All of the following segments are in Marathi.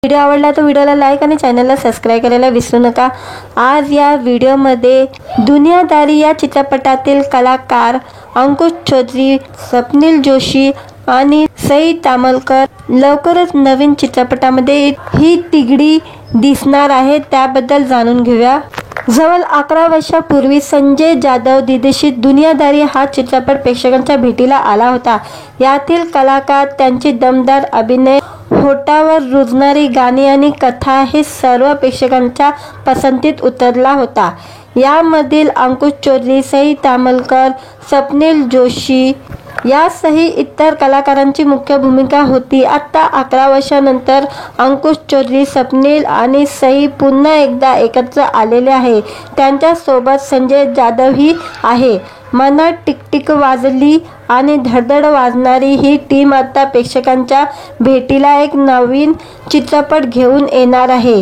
व्हिडिओ आवडला तर व्हिडिओला लाईक आणि चॅनलला सबस्क्राइब करायला विसरू नका। आज या व्हिडिओमध्ये दुनियादारी या चित्रपटातील कलाकार अंकुश चौधरी, स्वप्नील जोशी आणि सई तामलकर लवकरच नवीन चित्रपटामध्ये ही तिघडी दिसणार आहे, त्याबद्दल जाणून घेऊया। जवळ 11 वर्षापूर्वी संजय जाधव दिग्दर्शित दुनियादारी हा चित्रपट प्रेक्षकांच्या भेटीला आला होता। यातील कलाकार, त्यांची दमदार अभिनय, होठावर रुजणारी गाणी आणि कथा हे सर्व प्रेक्षकांच्या पसंतीत उतरला होता। यामधील अंकुश चौधरी, सई तामलकर, स्वप्नील जोशी यासही इतर कलाकारांची मुख्य भूमिका होती। आता 11 वर्षांनंतर अंकुश चौधरी, स्वप्नील आणि सई पुन्हा एकदा एकत्र आलेले आहे। त्यांच्या सोबत संजय जाधवही आहे। मनात टिकटिक वाजली आणि धडधड वाजणारी ही टीम आता प्रेक्षकांच्या भेटीला एक नवीन चित्रपट घेऊन येणार आहे।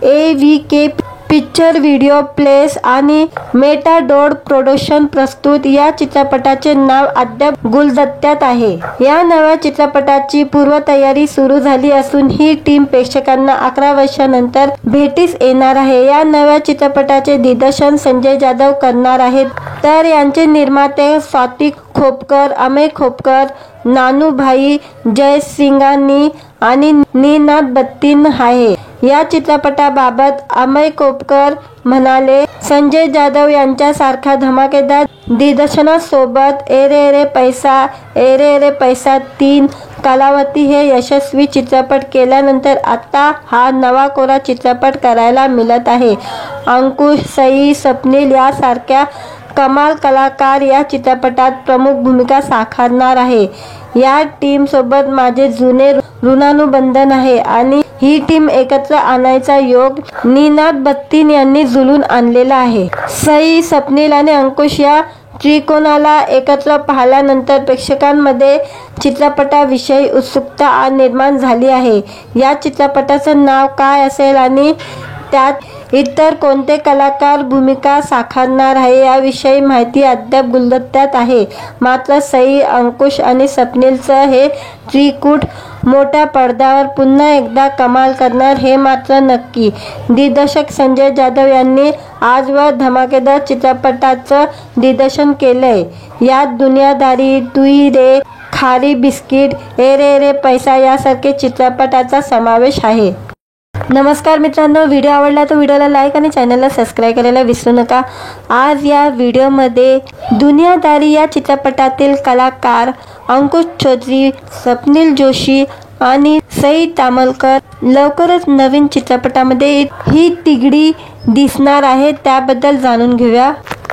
AVK पिक्चर व्हिडिओ प्लेस आणि मेटाडोर प्रोडक्शन प्रस्तुत या चित्रपटाचे नाव अद्याप गुलदस्त्यात आहे। या नव्या चित्रपटाची पूर्वतयारी सुरू झाली असून ही टीम प्रेक्षकांना 11 वर्षांनंतर भेटीस येणार आहे। या नव्या चित्रपटाचे दिग्दर्शन संजय जाधव करणार आहेत, तर यांचे निर्माते स्वाती खोपकर, अमेय खोपकर, नानूभाई जयसिंघानी आणि निनाद बत्तीन आहे। या चित्रपटाबाबत अमेय खोपकर म्हणाले, संजय जाधव यांच्यासारखा धमाकेदार दिग्दर्शनासोबत ए रे रे पैसा 3 कालावधी हे यशस्वी चित्रपट केल्यानंतर आता हा नवा कोरा चित्रपट करायला मिळत आहे। अंकुश, सई, स्वप्नील यासारख्या कमाल कलाकार या चित्रपटात प्रमुख भूमिका साकारणार आहे। या टीम सोबत माझे जुने ऋणानुबंधन आहे आणि ही टीम एकत्र आणायचा योग निनाद बत्तीन यांनी जुळून आणलेला आहे। सई, स्वप्नील आणि अंकुश या त्रिकोणाला एकत्र पाहिल्यानंतर प्रेक्षकांमध्ये चित्रपटाविषयी उत्सुकता निर्माण झाली आहे। या चित्रपटाचं नाव काय असेल आणि त्यात इतर कोणते कलाकार भूमिका साकारणार आहे याविषयी माहिती अद्याप गुलदस्त्यात आहे। मात्र सई, अंकुश आणि स्वप्नीलचं हे त्रिकूट मोठ्या पडद्यावर पुन्हा एकदा कमाल करणार हे मात्र नक्की। दिग्दर्शक संजय जाधव यांनी आजवर धमाकेदार चित्रपटाचं दिग्दर्शन केलंय। यात दुनियादारी, तुई रे, खारी बिस्किट, ए रे पैसा यासारखे चित्रपटाचा समावेश आहे। नमस्कार मित्रांनो, व्हिडिओ आवडला तर व्हिडिओला लाईक आणि चॅनलला सबस्क्राइब करायला विसरू नका। आज या व्हिडिओमध्ये दुनियादारी या चित्रपटातील कलाकार अंकुश चौधरी, स्वप्नील जोशी आणि सई तामलकर लवकरच नवीन चित्रपटामध्ये ही तिघडी दिसणार आहे, त्याबद्दल जाणून घेऊया।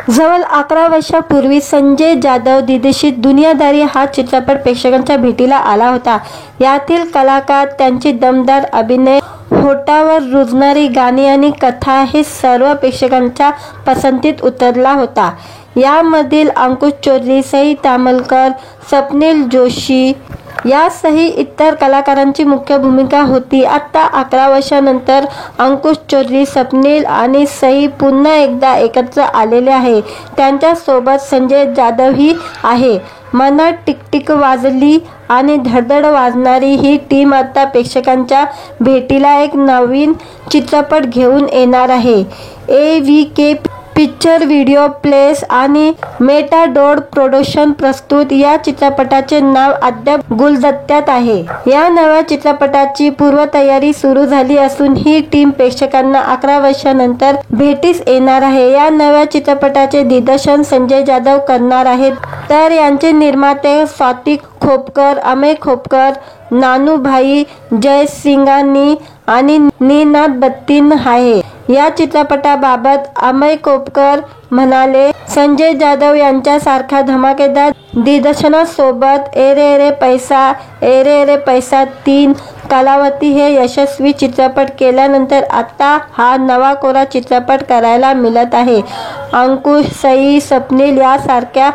जवळ 11 वर्षापूर्वी संजय जाधव दिग्दर्शित दुनियादारी हा चित्रपट प्रेक्षकांच्या भेटीला आला होता। यातील कलाकार, त्यांची दमदार अभिनय, होठावर रुजणारी गाणी आणि कथा हे सर्व प्रेक्षकांच्या पसंतीत उतरला होता। यामधील अंकुश चौधरी, सई तामलकर, स्वप्नील जोशी यासही इतर कलाकारांची मुख्य भूमिका होती। आता 11 वर्षांनंतर अंकुश चौधरी, स्वप्नील आणि सई पुन्हा एकदा एकत्र आलेले आहे। त्यांच्या सोबत संजय जाधवही आहे। मनात टिकटिक वाजली आणि धडधड वाजणारी ही टीम आता प्रेक्षकांच्या भेटीला एक नवीन चित्रपट घेऊन येणार आहे। AVK पिक्चर व्हिडिओ प्लेस आणि मेटाडोर प्रोडक्शन प्रस्तुत या चित्रपटाचे नाव अद्याप गुलदस्त्यात आहे। या नव्या चित्रपटाची पूर्वतयारी सुरू झाली असून ही टीम प्रेक्षकांना 11 वर्षांनंतर भेटीस येणार आहे। या नव्या चित्रपटाचे दिग्दर्शन संजय जाधव करणार आहेत, तर यांचे निर्माते स्वाती खोपकर, अमेय खोपकर, नानूभाई जयसिंघानी आणि निनाद बत्तीन आहे। या चित्रपटाबाबत अमेय खोपकर म्हणाले, संजय जाधव यांच्यासारखा धमाकेदार दिग्दर्शनासोबत ए रे पैसा 3 कालावधी हे यशस्वी चित्रपट केल्यानंतर आता हा नवा कोरा चित्रपट करायला मिळत आहे। अंकुश, सई, स्वप्नील यासारख्या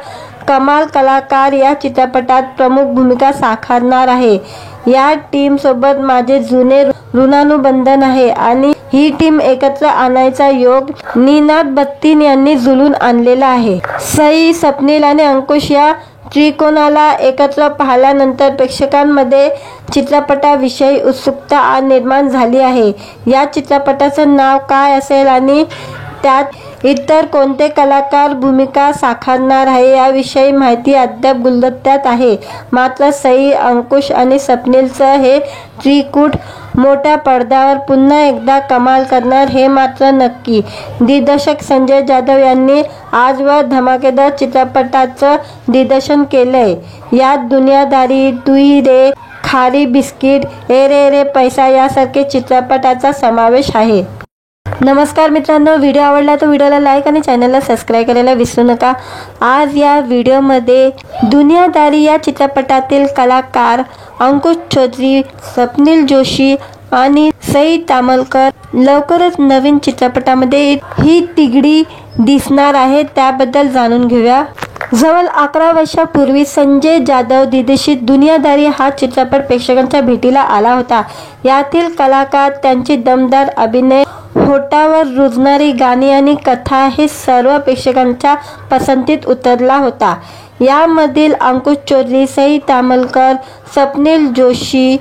कमाल कलाकार या चित्रपटात प्रमुख भूमिका साकारणार आहे। या टीम सोबत माझे जुने ऋणानुबंधन आहे आणि ही टीम एकत्र आणायचा योग निनाद बत्तीन यांनी जुळून आणलेला आहे। सई, स्वप्नील आणि अंकुश या त्रिकोणाला एकत्र पाहिल्यानंतर प्रेक्षकांमध्ये चित्रपटाविषयी उत्सुकता निर्माण झाली आहे. या चित्रपटाचं नाव काय असेल आणि त्यात इतर कोणते कलाकार भूमिका साकारणार आहे याविषयी माहिती अद्याप गुलदस्त्यात आहे. मात्र सई, अंकुश आणि स्वप्नीलचं हे त्रिकूट मोठ्या पडद्यावर पुन्हा एकदा कमाल करणार हे मात्र नक्की. दिग्दर्शक संजय जाधव यांनी आजवर धमाकेदार चित्रपटाचं दिग्दर्शन केलंय. यात दुनियादारी, तुई रे, खारी बिस्किट, ए रे रे पैसा यासारखे चित्रपटाचा समावेश आहे. नमस्कार मित्रांनो, व्हिडिओ आवडला तर व्हिडिओला लाईक आणि चॅनलला सबस्क्राईब करायला विसरू नका. आज या व्हिडिओमध्ये दुनियादारी या चित्रपटातील कलाकार अंकुश चौधरी, स्वप्नील जोशी आणि सई तामलकर लवकरच नवीन चित्रपटामध्ये ही तिघडी दिसणार आहे त्याबद्दल जाणून घेऊया. जवळ 11 वर्षापूर्वी संजय जाधव दिग्दर्शित दुनियादारी हा चित्रपट प्रेक्षकांच्या भेटीला आला होता. यातील कलाकार, त्यांची दमदार अभिनय, होठावर रुजणारी गाणी आणि कथा हे सर्व प्रेक्षकांच्या पसंतीत उतरला होता. यामधील अंकुश चौधरी, सई तामलकर, स्वप्नील जोशी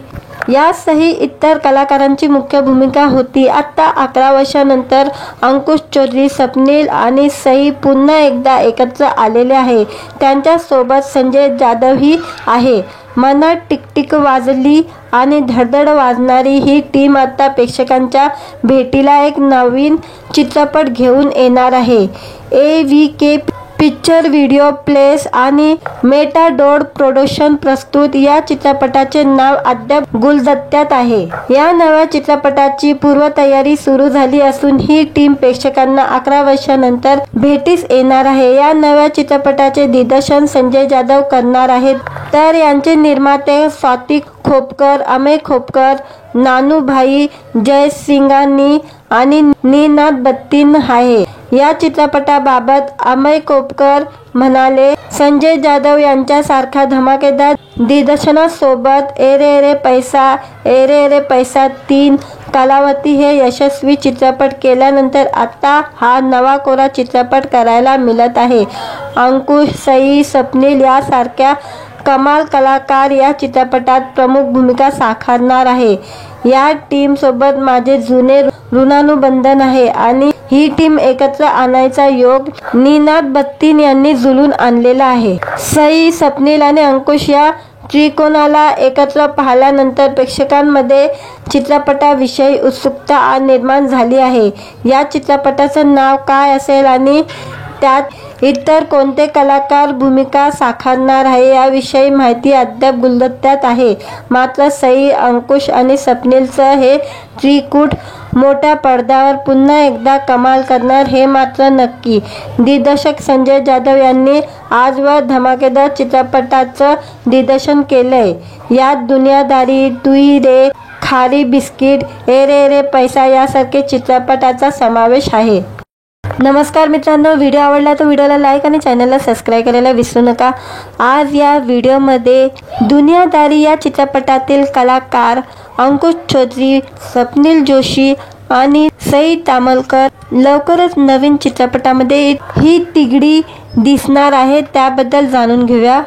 यासही इतर कलाकारांची मुख्य भूमिका होती. आता 11 वर्षांनंतर अंकुश चौधरी, स्वप्नील आणि सई पुन्हा एकदा एकत्र आलेले आहे. त्यांच्यासोबत संजय जाधवही आहे. मनात टिकटिक वाजली आणि धडधड वाजणारी ही टीम आता प्रेक्षकांच्या भेटीला एक नवीन चित्रपट घेऊन येणार आहे. AVK पिक्चर व्हिडिओ प्लेस आणि मेटाडोर प्रोडक्शन प्रस्तुत या चित्रपटाचे नाव अद्याप गुलदस्त्यात आहे. या नव्या चित्रपटाची पूर्वतयारी सुरू झाली असून ही टीम प्रेक्षकांना 11 वर्षांनंतर भेटीस येणार आहे. या नव्या चित्रपटाचे दिग्दर्शन संजय जाधव करणार आहेत, तर यांचे निर्माते स्वाती खोपकर, अमेय खोपकर, नानूभाई जयसिंगानी आणि निनाद बत्तीन आहे. या चित्रपटाबाबत अमेय खोपकर म्हणाले, संजय जाधव यांच्यासारखा धमाकेदार दिग्दर्शनासोबत ए रे रे पैसा 3 कालावधी हे यशस्वी चित्रपट केल्यानंतर आता हा नवा कोरा चित्रपट करायला मिळत आहे. अंकुश, सई, स्वप्नील यासारख्या कमाल कलाकार या चित्रपटात प्रमुख भूमिका साकारणार आहे. या टीम सोबत माझे जुने ऋणानुबंधन आहे आणि ही टीम एकत्र आणायचा योग निनाद बत्तीन यांनी जुळून आणलेला आहे. सई, स्वप्नील आणि अंकुश या त्रिकोणाला एकत्र पाहिल्यानंतर प्रेक्षकांमध्ये चित्रपटाविषयी उत्सुकता निर्माण झाली आहे. या चित्रपटाचं नाव काय असेल आणि त्यात इतर कोणते कलाकार भूमिका साकारणार आहे याविषयी माहिती अद्याप गुलदस्त्यात आहे. मात्र सई, अंकुश आणि स्वप्नीलचं हे त्रिकूट मोठ्या पडद्यावर पुन्हा एकदा कमाल करणार हे मात्र नक्की. दिग्दर्शक संजय जाधव यांनी आजवर धमाकेदार चित्रपटाचं दिग्दर्शन केलंय. यात दुनियादारी, तुई रे, खारी बिस्किट, ए रे रे पैसा यासारखे चित्रपटाचा समावेश आहे. नमस्कार मित्रांनो, व्हिडिओ आवडला तर व्हिडिओला लाईक आणि चॅनलला सबस्क्राईब करायला विसरू नका. आज या व्हिडिओमध्ये दुनियादारी या चित्रपटातील कलाकार अंकुश चौधरी, स्वप्नील जोशी आणि सई तामलकर लवकरच नवीन चित्रपटामध्ये ही तिघडी दिसणार आहे त्याबद्दल जाणून घेऊया.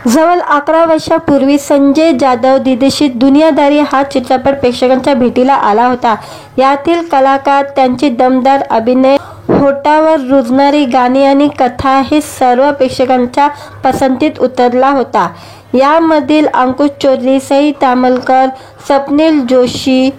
जवळ 11 वर्षापूर्वी संजय जाधव दिग्दर्शित दुनियादारी हा चित्रपट प्रेक्षकांच्या भेटीला आला होता. यातील कलाकार, त्यांची दमदार अभिनय, होठावर रुजणारी गाणी आणि कथा हे सर्व प्रेक्षकांच्या पसंतीत उतरला होता. यामधील अंकुश चौधरी, सई तामलकर, स्वप्नील जोशी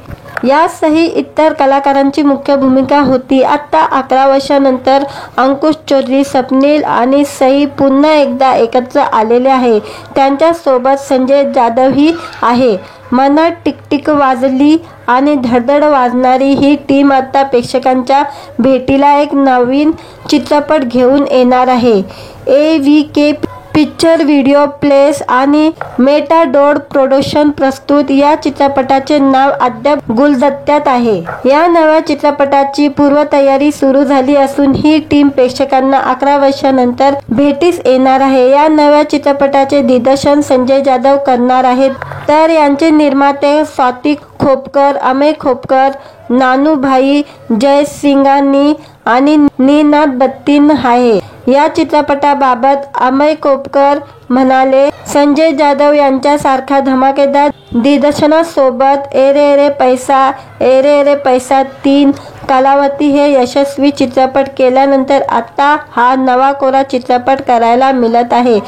यासही इतर कलाकारांची मुख्य भूमिका होती. आता 11 वर्षांनंतर अंकुश चौधरी, स्वप्नील आणि सई पुन्हा एकदा एकत्र आलेले आहे. त्यांच्यासोबत संजय जाधवही आहे. मनात टिकटिक वाजली आणि धडधड वाजणारी ही टीम आता प्रेक्षकांच्या भेटीला एक नवीन चित्रपट घेऊन येणार आहे. AVK पिक्चर व्हिडिओ प्लेस आणि मेटाडोर प्रोडक्शन प्रस्तुत या चित्रपटाचे नाव अद्याप गुलदस्त्यात आहे. या नव्या चित्रपटाची पूर्वतयारी सुरू झाली असून ही टीम प्रेक्षकांना 11 वर्षांनंतर भेटीस येणार आहे. या नव्या चित्रपटाचे दिग्दर्शन संजय जाधव करणार आहेत, तर यांचे निर्माते स्वाती खोपकर, अमेय खोपकर, नानूभाई जयसिंगानी आणि निनाद बत्तीन आहे। या चित्रपटाबाबत अमय कोपकर म्हणाले, संजय जाधव यांच्यासारखा धमाकेदार दिग्दर्शकासोबत ए रे रे पैसा 3 कलावती हे यशस्वी चित्रपट केल्यानंतर आता हा नवा कोरा चित्रपट करायला मिळत आहे।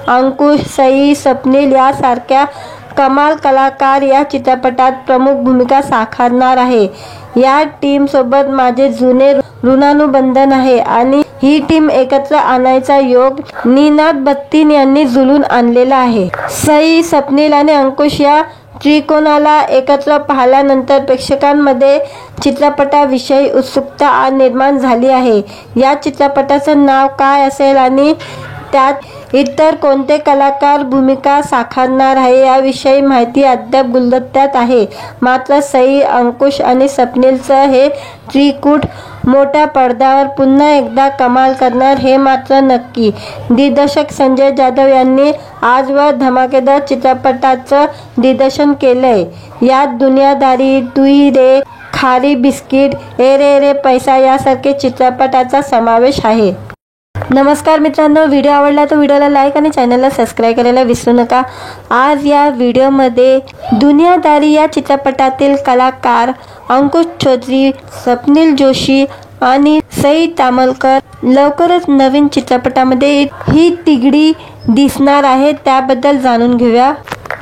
अंकुश, सई, स्वप्नील यासारख्या कमाल कलाकार या चित्रपटात प्रमुख भूमिका साकारणार आहे। या टीम सोबत माझे जुने ऋणानुबंधन आहे आणि ही टीम एकत्र आणायचा योग निनाद बत्तीन यांनी जुळून आणलेला आहे। सई, स्वप्नील आणि अंकुश या त्रिकोणाला एकत्र पाहिल्यानंतर प्रेक्षकांमध्ये चित्रपटाविषयी उत्सुकता निर्माण झाली आहे। या चित्रपटाचं नाव काय असेल आणि त्यात इतर कोणते कलाकार भूमिका साकारणार आहे याविषयी माहिती अद्याप गुलदस्त्यात आहे। मात्र सई, अंकुश आणि स्वप्नीलचं हे त्रिकूट मोठ्या पडद्यावर पुन्हा एकदा कमाल करणार हे मात्र नक्की। दिग्दर्शक संजय जाधव यांनी आजवर धमाकेदार चित्रपटाचं दिग्दर्शन केलंय। यात दुनियादारी, तू ही रे, खारी बिस्किट, ए रे पैसा यासारखे चित्रपटाचा समावेश आहे। नमस्कार मित्रांनो, व्हिडिओ आवडला तर व्हिडिओला लाईक आणि चॅनलला सबस्क्राईब करायला विसरू नका। आज या व्हिडिओमध्ये दुनियादारी या चित्रपटातील कलाकार अंकुश चौधरी, स्वप्नील जोशी आणि सई तामलकर लवकरच नवीन चित्रपटामध्ये ही तिघडी दिसणार आहे, त्याबद्दल जाणून घेऊया।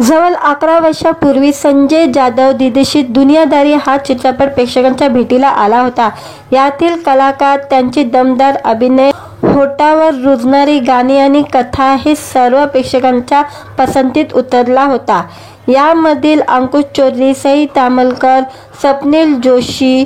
जवळ 11 वर्षापूर्वी संजय जाधव दिग्दर्शित दुनियादारी हा चित्रपट प्रेक्षकांच्या भेटीला आला होता। यातील कलाकार, त्यांची दमदार अभिनय, होठावर रुजणारी गाणी आणि कथा हे सर्व प्रेक्षकांच्या पसंतीत उतरला होता। यामधील अंकुश चौधरी, सई तामलकर, स्वप्नील जोशी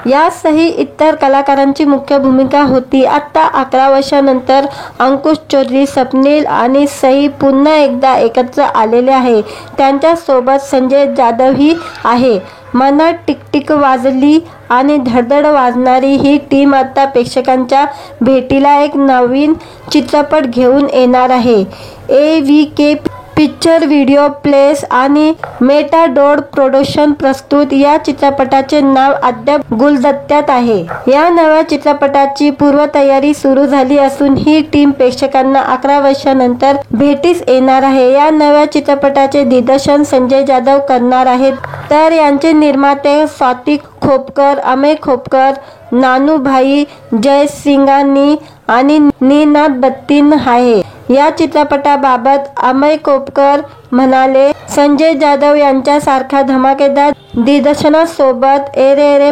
यासही इतर कलाकारांची मुख्य भूमिका होती। आता 11 वर्षांनंतर अंकुश चौधरी, स्वप्नील आणि सई पुन्हा एकदा एकत्र आलेले आहे। त्यांच्यासोबत संजय जाधवही आहे। मनात टिकटिक वाजली आणि धडधड वाजणारी ही टीम आता प्रेक्षकांच्या भेटीला एक नवीन चित्रपट घेऊन येणार आहे। AVK पिक्चर व्हिडिओ प्लेस आणि मेटाडोर प्रोडक्शन प्रस्तुत या चित्रपटाचे नाव अद्याप गुलदस्त्यात आहे। या नव्या चित्रपटाची पूर्वतयारी सुरू झाली असून ही टीम प्रेक्षकांना 11 वर्षांनंतर भेटीस येणार आहे। या नव्या चित्रपटाचे दिग्दर्शन संजय जाधव करणार आहेत, तर यांचे निर्माते स्वाती खोपकर, अमय खोपकर, नानूभाई जयसिंघानी आणि निनाद बत्तीन आहे। या चित्रपटाबाबत अमय कोपकर म्हणाले, संजय जाधव यांच्यासारखा धमाकेदार दिग्दर्शकासोबत ए रे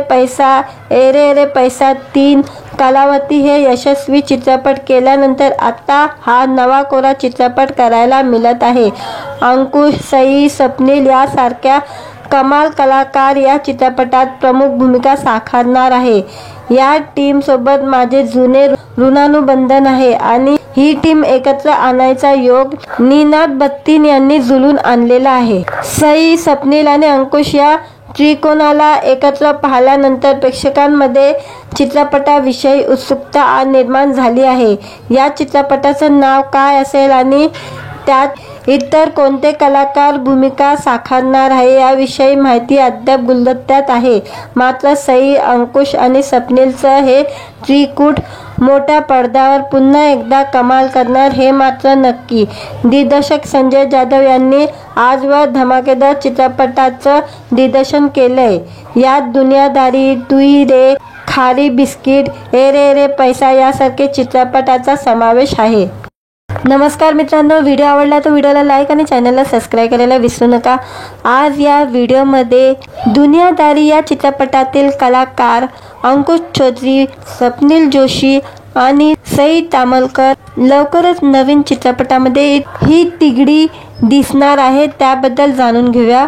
पैसा 3 कलावती हे यशस्वी चित्रपट केल्यानंतर आता हा नवा कोरा चित्रपट करायला मिळत आहे। अंकुश, सई, स्वप्नील यासारख्या कमाल कलाकार या चित्रपटात प्रमुख भूमिका साकारणार आहे। या टीम सोबत माझे जुने ऋणानुबंधन आहे आणि ही टीम एकत्र आणायचा योग निनाद बत्तीन यांनी जुळून आणलेला आहे। सई, स्वप्नील आणि अंकुश या त्रिकोणाला एकत्र पाहिल्यानंतर प्रेक्षकांमध्ये चित्रपटाविषयी उत्सुकता निर्माण झाली आहे। या चित्रपटाचं नाव काय असेल आणि त्यात इतर कोणते कलाकार भूमिका साकारणार आहे याविषयी माहिती अद्याप गुलदस्त्यात आहे। मात्र सई, अंकुश आणि स्वप्नीलचं हे त्रिकूट मोठ्या पडद्यावर पुन्हा एकदा कमाल करणार हे मात्र नक्की। दिग्दर्शक संजय जाधव यांनी आजवर धमाकेदार चित्रपटाचं दिग्दर्शन केलंय। यात दुनियादारी, तू ही रे, खारी बिस्किट, ए रे पैसा यासारखे चित्रपटाचा समावेश आहे। नमस्कार मित्रांनो, व्हिडिओ आवडला तर व्हिडिओला लाईक आणि चॅनलला सबस्क्राईब करायला विसरू नका। आज या व्हिडिओमध्ये दुनियादारी या चित्रपटातील कलाकार अंकुश चौधरी, स्वप्नील जोशी आणि सई तामलकर लवकरच नवीन चित्रपटामध्ये ही तिघडी दिसणार आहे, त्याबद्दल जाणून घेऊया।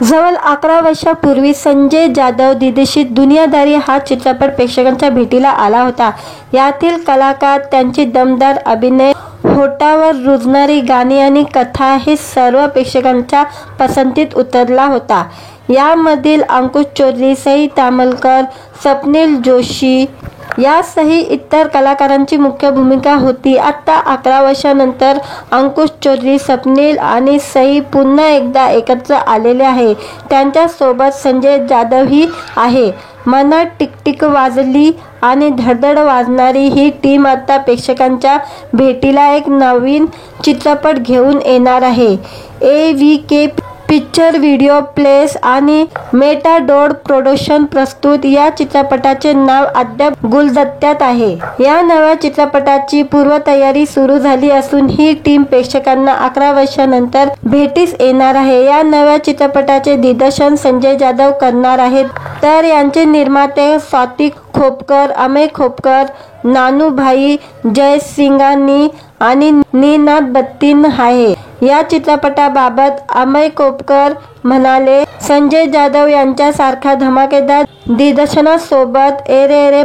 जवळ 11 वर्षापूर्वी संजय जाधव दिग्दर्शित दुनियादारी हा चित्रपट प्रेक्षकांच्या भेटीला आला होता। यातील कलाकार, त्यांची दमदार अभिनय, होठावर रुजणारी गाणी आणि कथा हे सर्व प्रेक्षकांच्या पसंतीत उतरला होता। यामधील अंकुश चौधरी, सई तामलकर, स्वप्नील जोशी यासही इतर कलाकारांची मुख्य भूमिका होती. आता 11 वर्षांनंतर अंकुश चौधरी, स्वप्नील आणि सई पुन्हा एकदा एकत्र आलेले आहे. त्यांच्या सोबत संजय जाधवही आहे. मनात टिकटिक वाजली आणि धडधड वाजणारी ही टीम आता प्रेक्षकांच्या भेटीला एक नवीन चित्रपट घेऊन येणार आहे. AVK पिक्चर व्हिडिओ प्लेस आणि मेटाडोर प्रोडक्शन प्रस्तुत या चित्रपटाचे नाव अद्याप गुलदस्त्यात आहे. या नव्या चित्रपटाची पूर्वतयारी सुरू झाली असून ही टीम प्रेक्षकांना 11 वर्षांनंतर भेटीस येणार आहे. या नव्या चित्रपटाचे दिग्दर्शन संजय जाधव करणार आहेत, तर यांचे निर्माते स्वातिक खोपकर, अमेय खोपकर, नानूभाई जयसिंघानी आणि निनाद बत्तीन आहे. या चित्रपटाबाबत अमेय खोपकर म्हणाले, संजय जाधव यांच्यासारख्या धमाकेदार दिग्दर्शनासोबत ए रे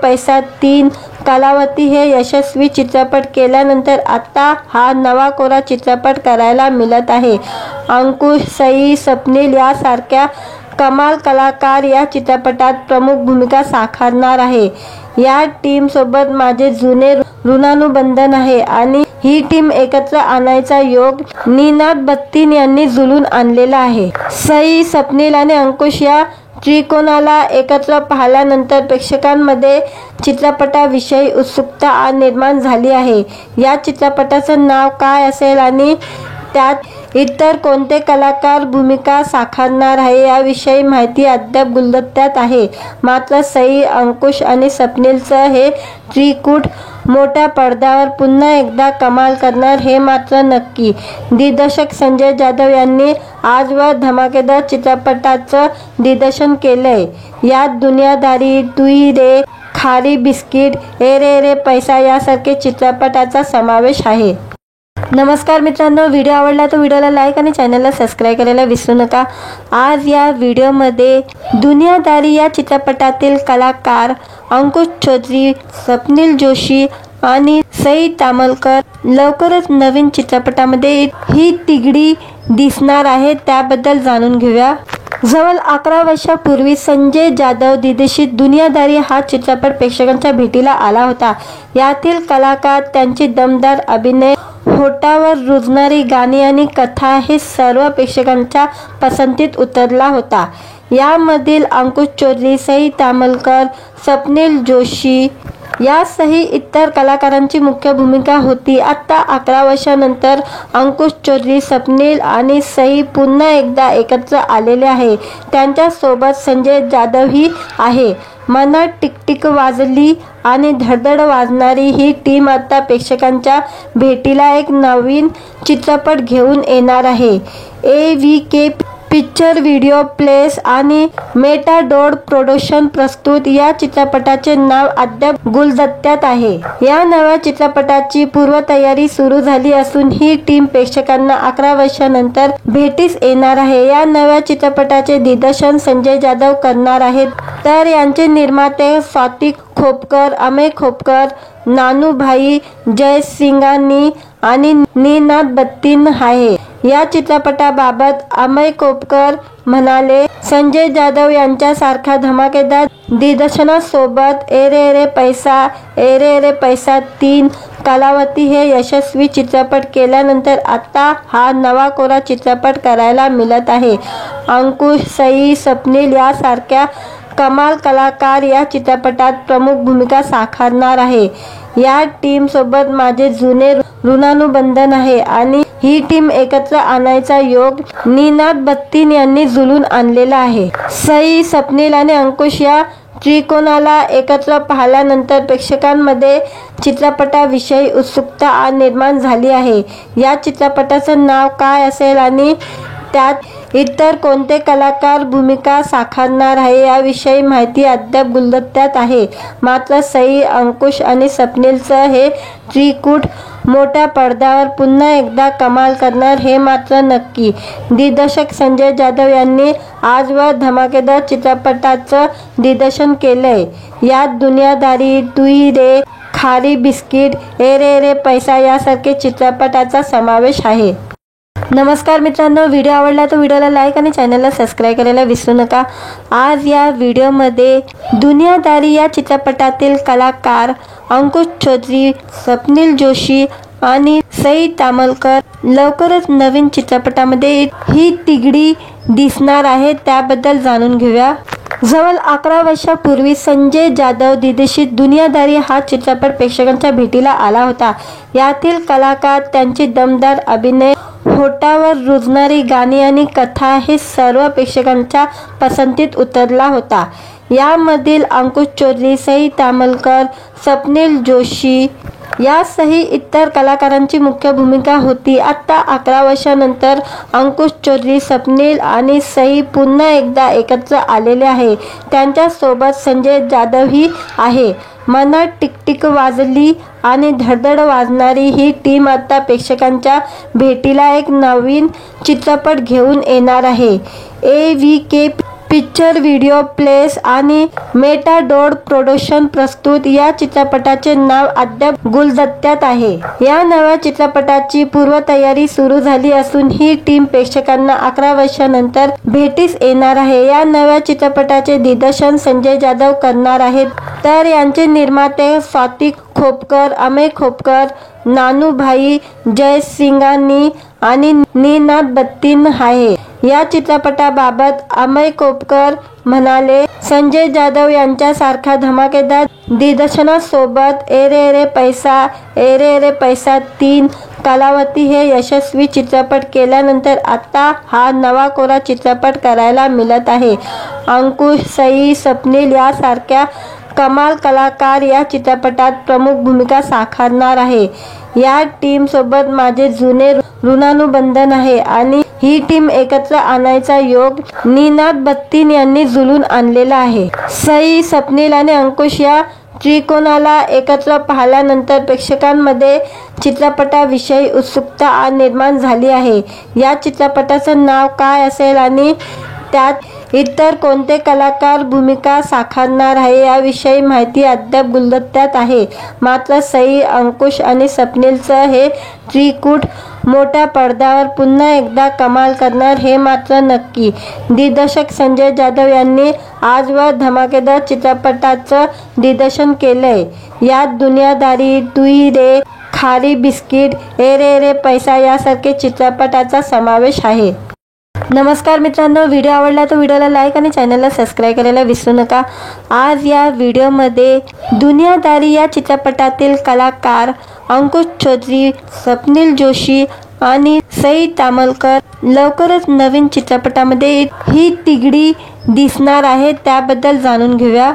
पैसा 3 कालावधी हे यशस्वी चित्रपट केल्यानंतर आता हा नवा कोरा चित्रपट करायला मिळत आहे. अंकुश, सई, स्वप्नील यासारख्या कमाल कलाकार या चित्रपटात प्रमुख भूमिका साकारणार आहे. या टीम सोबत माझे जुने ऋणानुबंधन आहे आणि ही टीम एकत्र आणायचा योग निनाद बत्तीन यांनी जुळून आणलेला आहे. सई, स्वप्नील आणि अंकुश या त्रिकोणाला एकत्र पाहिल्यानंतर प्रेक्षकांमध्ये चित्रपटाविषयी उत्सुकता निर्माण झाली आहे. या चित्रपटाचं नाव काय असेल आणि त्यात इतर कोणते कलाकार भूमिका साकारणार आहे याविषयी माहिती अद्याप गुलदस्त्यात आहे. मात्र सई, अंकुश आणि स्वप्नीलचं हे त्रिकूट मोठ्या पडद्यावर पुन्हा एकदा कमाल करणार हे मात्र नक्की. दिग्दर्शक संजय जाधव यांनी आजवर धमाकेदार चित्रपटाचं दिग्दर्शन केलंय. यात दुनियादारी, तुई रे, खारी बिस्किट, ए रे पैसा यासारखे चित्रपटाचा समावेश आहे. नमस्कार मित्रांनो, व्हिडिओ आवडला तर व्हिडिओला लाईक आणि चॅनलला सबस्क्राईब करायला विसरू नका. आज या व्हिडिओमध्ये दुनियादारी या चित्रपटातील कलाकार अंकुश चौधरी, स्वप्नील जोशी आणि सई तामलकर लवकरच नवीन चित्रपटामध्ये ही तिघडी दिसणार आहे, त्याबद्दल जाणून घेऊया. जवळ 11 वर्षापूर्वी संजय जाधव दिग्दर्शित दुनियादारी हा चित्रपट प्रेक्षकांच्या भेटीला आला होता. यातील कलाकार, त्यांची दमदार अभिनय, होठावर रुजणारी गाणी आणि कथा हे सर्व प्रेक्षकांच्या पसंतीत उतरला होता. यामधील अंकुश चौधरी, सई तामलकर, स्वप्नील जोशी यासही इतर कलाकारांची मुख्य भूमिका होती. आता 11 वर्षांनंतर अंकुश चौधरी, स्वप्नील आणि सई पुन्हा एकदा एकत्र आलेले आहे. त्यांच्या सोबत संजय जाधवही आहे. मनात टिकटिक वाजली आणि धडधड वाजणारी ही टीम आता प्रेक्षकांच्या भेटीला एक नवीन चित्रपट घेऊन येणार आहे. AVK पिक्चर व्हिडिओ प्लेस आणि मेटाडोर प्रोडक्शन प्रस्तुत या चित्रपटाचे नाव अद्याप गुलदस्त्यात आहे. या नव्या चित्रपटाची पूर्वतयारी सुरू झाली असून ही टीम प्रेक्षकांना 11 वर्षांनंतर भेटीस येणार आहे. या नव्या चित्रपटाचे दिग्दर्शन संजय जाधव करणार आहेत, तर यांचे निर्माते स्वातिक खोपकर, अमेय खोपकर, नानूभाई जयसिंघानी आणि निनाद बत्तीन आहे. या चित्रपटाबाबत अमेय खोपकर म्हणाले, संजय जाधव यांच्यासारख्या धमाकेदार दिग्दर्शनासोबत ए रे पैसा 3 कालावधी हे यशस्वी चित्रपट केल्यानंतर आता हा नवा कोरा चित्रपट करायला मिळत आहे. अंकुश, सई, स्वप्नील यासारख्या कमाल कलाकार या चित्रपटात प्रमुख भूमिका साकारणार आहे. या टीम सोबत माझे जुने ऋणानुबंधन आहे आणि ही टीम एकत्र आणायचा योग निनाद बत्तीन यांनी जुळून आणलेला आहे. सई, स्वप्नील आणि अंकुश या त्रिकोणाला एकत्र पाहिल्यानंतर प्रेक्षकांमध्ये चित्रपटाविषयी उत्सुकता निर्माण झाली आहे. या चित्रपटाचं नाव काय असेल आणि त्यात इतर कोणते कलाकार भूमिका साकारणार आहे याविषयी माहिती अद्याप गुलदस्त्यात आहे. मात्र सई, अंकुश आणि स्वप्नीलचं हे त्रिकूट मोठ्या पडद्यावर पुन्हा एकदा कमाल करणार हे मात्र नक्की. दिग्दर्शक संजय जाधव यांनी आजवर धमाकेदार चित्रपटाचं दिग्दर्शन केलंय. यात दुनियादारी, तुई रे, खारी बिस्किट, ए रे पैसा यासारखे चित्रपटाचा समावेश आहे. नमस्कार मित्रांनो, व्हिडिओ आवडला तर व्हिडिओला लाईक आणि चॅनलला सबस्क्राईब करायला विसरू नका। आज या व्हिडिओमध्ये दुनियादारी या चित्रपटातील कलाकार अंकुश चौधरी, स्वप्नील जोशी आणि सई तामलकर लवकरच नवीन चित्रपटामध्ये ही तिघडी दिसणार आहे, त्याबद्दल जाणून घेऊया। जवळ 11 वर्षापूर्वी संजय जाधव दिग्दर्शित दुनियादारी हा चित्रपट प्रेक्षकांच्या भेटीला आला होता। यातील कलाकार, त्यांची दमदार अभिनय, होठावर रुजणारी गाणी आणि कथा हे सर्व प्रेक्षकांच्या पसंतीत उतरला होता। यामधील अंकुश चौधरी, सई तामलकर, स्वप्नील जोशी यासह इतर कलाकारांची मुख्य भूमिका होती। आता 11 वर्षांनंतर अंकुश चौधरी, स्वप्नील आणि सई पुन्हा एकदा एकत्र आलेले आहे। त्यांच्या सोबत संजय जाधवही आहे। मनात टिकटिक वाजली आणि धडधड वाजणारी ही टीम आता प्रेक्षकांच्या भेटीला एक नवीन चित्रपट घेऊन येणार आहे। AVK पिक्चर व्हिडिओ प्लेस आणि मेटाडोर प्रोडक्शन प्रस्तुत या चित्रपटाचे नाव अद्याप गुलदस्त्यात आहे। या नव्या चित्रपटाची पूर्वतयारी सुरू झाली असून ही टीम प्रेक्षकांना 11 वर्षांनंतर भेटीस येणार आहे। या नव्या चित्रपटाचे दिग्दर्शन संजय जाधव करणार आहेत, तर यांचे निर्माते स्वाती खोपकर, अमेय खोपकर, नानूभाई जयसिंघानी आणि निनाद बत्तीन आहे। या चित्रपटाबाबत अमेय खोपकर म्हणाले, संजय जाधव यांच्यासारखा धमाकेदार दिग्दर्शनासोबत ए रे पैसा 3 कालावधी हे यशस्वी चित्रपट केल्यानंतर आता हा नवा कोरा चित्रपट करायला मिळत आहे। अंकुश, सई, स्वप्नील यासारख्या कमाल कलाकार या चित्रपटात प्रमुख भूमिका साकारणार आहे। या टीम सोबत माझे जुने ऋणानुबंधन आहे आणि ही टीम एकत्र आणायचा योग निनाद बत्तीन यांनी जुळून आणलेला आहे। सई, स्वप्नील आणि अंकुश या त्रिकोणाला एकत्र पाहिल्यानंतर प्रेक्षकांमध्ये चित्रपटाविषयी उत्सुकता निर्माण झाली आहे। या चित्रपटाचं नाव काय असेल आणि त्यात इतर कोणते कलाकार भूमिका साकारणार आहे याविषयी माहिती अद्याप गुलदस्त्यात आहे। मात्र सई, अंकुश आणि स्वप्नीलचं हे त्रिकूट मोठ्या पडद्यावर पुन्हा एकदा कमाल करणार हे मात्र नक्की। दिग्दर्शक संजय जाधव यांनी आजवर धमाकेदार चित्रपटाचं दिग्दर्शन केलंय। यात दुनियादारी, तुई रे, खारी बिस्किट, ए रे पैसा यासारखे चित्रपटाचा समावेश आहे। नमस्कार मित्रांनो, व्हिडिओ आवडला तर व्हिडिओला लाईक आणि चॅनलला सबस्क्राईब करायला विसरू नका। आज या व्हिडिओमध्ये दुनियादारी या चित्रपटातील कलाकार अंकुश चौधरी, स्वप्नील जोशी आणि सई तामलकर लवकरच नवीन चित्रपटामध्ये ही तिघडी दिसणार आहे, त्याबद्दल जाणून घेऊया।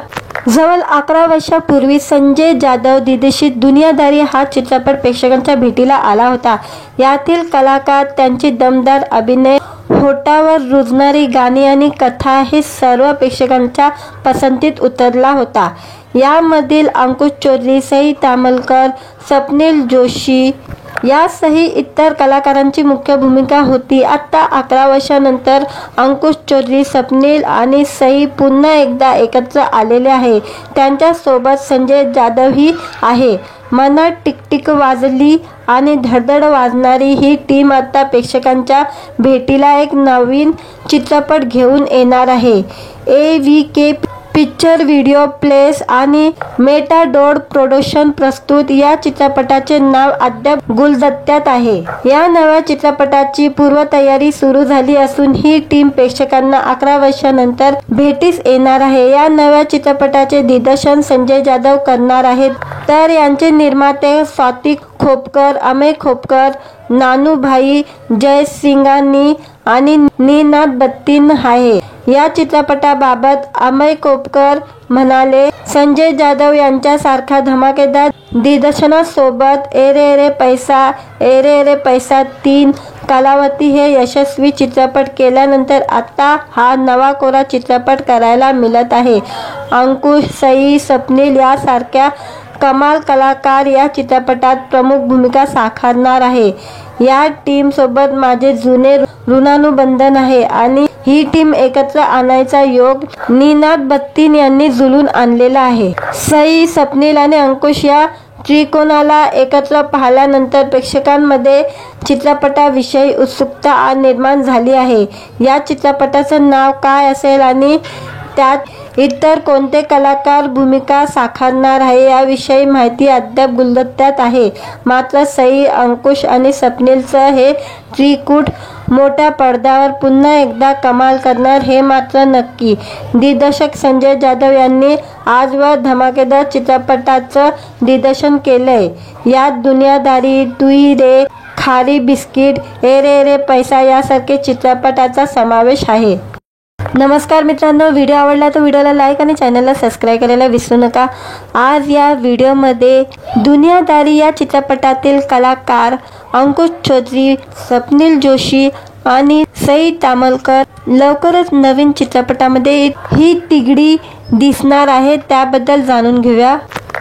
जवळ 11 वर्षापूर्वी संजय जाधव दिग्दर्शित दुनियादारी हा चित्रपट प्रेक्षकांच्या भेटीला आला होता। यातील कलाकार, त्यांची दमदार अभिनय, होठावर रुजणारी गाणी आणि कथा हे सर्व प्रेक्षकांच्या पसंतीत उतरला होता। यामधील अंकुश चौधरी, सई तामलकर, स्वप्नील जोशी यासह इतर कलाकारांची मुख्य भूमिका होती। आता 11 वर्षांनंतर अंकुश चौधरी, स्वप्नील आणि सई पुन्हा एकदा एकत्र आलेले आहे। त्यांच्या सोबत संजय जाधवही आहे। मनात टिकटिक वाजली आणि धडधड वाजणारी ही टीम आता प्रेक्षकांच्या भेटीला एक नवीन चित्रपट घेऊन येणार आहे। AVK पिक्चर व्हिडिओ प्लेस आणि मेटाडोर प्रोडक्शन प्रस्तुत या चित्रपटाचे नाव अद्याप गुलदस्त्यात आहे। या नव्या चित्रपटाची पूर्वतयारी सुरू झाली असून ही टीम प्रेक्षकांना 11 वर्षांनंतर भेटीस येणार आहे। या नव्या चित्रपटाचे दिग्दर्शन संजय जाधव करणार आहेत, तर यांचे निर्माते स्वाती खोपकर, अमेय खोपकर, नानूभाई जयसिंघानी आणि निनाद बत्तीन आहे। या चित्रपटाबाबत अमेय खोपकर म्हणाले, संजय जाधव यांच्यासारखा धमाकेदार दिग्दर्शनासोबत ए रे पैसा 3 कालावधी हे यशस्वी चित्रपट केल्यानंतर आता हा नवा कोरा चित्रपट करायला मिळत आहे। अंकुश, सई, स्वप्नील यासारख्या कमाल कलाकार या चित्रपटात प्रमुख भूमिका साकारणार आहे। या टीम सोबत माझे जुने ऋणानुबंधन आहे आणि ही टीम एकत्र आणायचा योग निनाद बत्तीन यांनी जुळून आणलेला आहे। सई, स्वप्नील आणि अंकुश या त्रिकोणाला एकत्र पाहिल्यानंतर प्रेक्षकांमध्ये चित्रपटाविषयी उत्सुकता निर्माण झाली आहे। या चित्रपटाचं नाव काय असेल आणि त्यात इतर कोणते कलाकार भूमिका साकारणार आहे याविषयी माहिती अद्याप गुलदस्त्यात आहे। मात्र सई, अंकुश आणि स्वप्नीलचं हे त्रिकूट मोठ्या पडद्यावर पुन्हा एकदा कमाल करणार हे मात्र नक्की। दिग्दर्शक संजय जाधव यांनी आजवर धमाकेदार चित्रपटाचं दिग्दर्शन केलंय। यात दुनियादारी, तुई रे, खारी बिस्किट, ए रे रे पैसा यासारखे चित्रपटाचा समावेश आहे। नमस्कार मित्रांनो, व्हिडिओ आवडला तर व्हिडिओला लाईक आणि चॅनलला सबस्क्राईब करायला विसरू नका। आज या व्हिडिओमध्ये दुनियादारी या चित्रपटातील कलाकार अंकुश चौधरी, स्वप्नील जोशी आणि सई तामलकर लवकरच नवीन चित्रपटामध्ये ही तिघडी दिसणार आहे, त्याबद्दल जाणून घेऊया।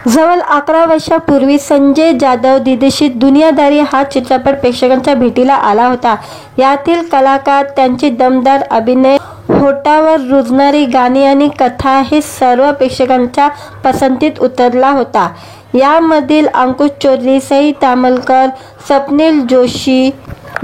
जवळ 11 वर्षापूर्वी संजय जाधव दिग्दर्शित दुनियादारी हा चित्रपट प्रेक्षकांच्या भेटीला आला होता। यातील कलाकार, त्यांची दमदार अभिनय, होठावर रुजणारी गाणी आणि कथा हे सर्व प्रेक्षकांच्या पसंतीत उतरला होता। यामधील अंकुश चौधरी, सई तामलकर, स्वप्नील जोशी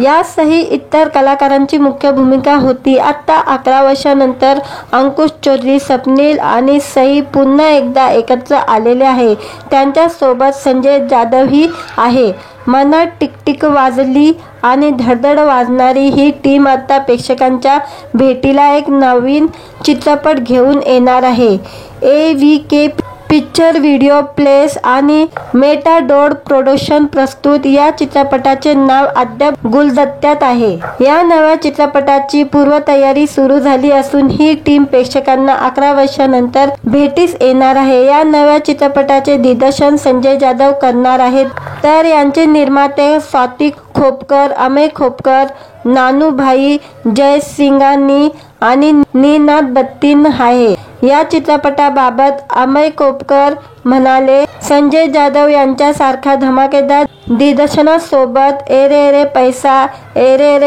यासह इतर कलाकारांची मुख्य भूमिका होती। आता 11 वर्षांनंतर अंकुश चौधरी, स्वप्नील आणि सई पुन्हा एकदा एकत्र आलेले आहे। त्यांच्यासोबत संजय जाधवही आहे। मनात टिकटिक वाजली आणि धडधड वाजणारी ही टीम आता प्रेक्षकांच्या भेटीला एक नवीन चित्रपट घेऊन येणार आहे। AVK पिक्चर व्हिडिओ प्लेस आणि मेटाडोर प्रोडक्शन प्रस्तुत या चित्रपटाचे नाव अद्याप गुलदस्त्यात आहे। या नव्या चित्रपटाची पूर्वतयारी सुरू झाली असून ही टीम प्रेक्षकांना 11 वर्षांनंतर भेटीस येणार आहे। या नव्या चित्रपटाचे दिग्दर्शन संजय जाधव करणार आहेत, तर यांचे निर्माते स्वाती खोपकर, अमेय खोपकर, नानूभाई जयसिंगानी आणि निनाद बत्तीन आहे। या चित्रपटाबाबत अमेय खोपकर म्हणाले, संजय जाधव यांच्यासारखा धमाकेदार दिग्दर्शनासोबत ए रे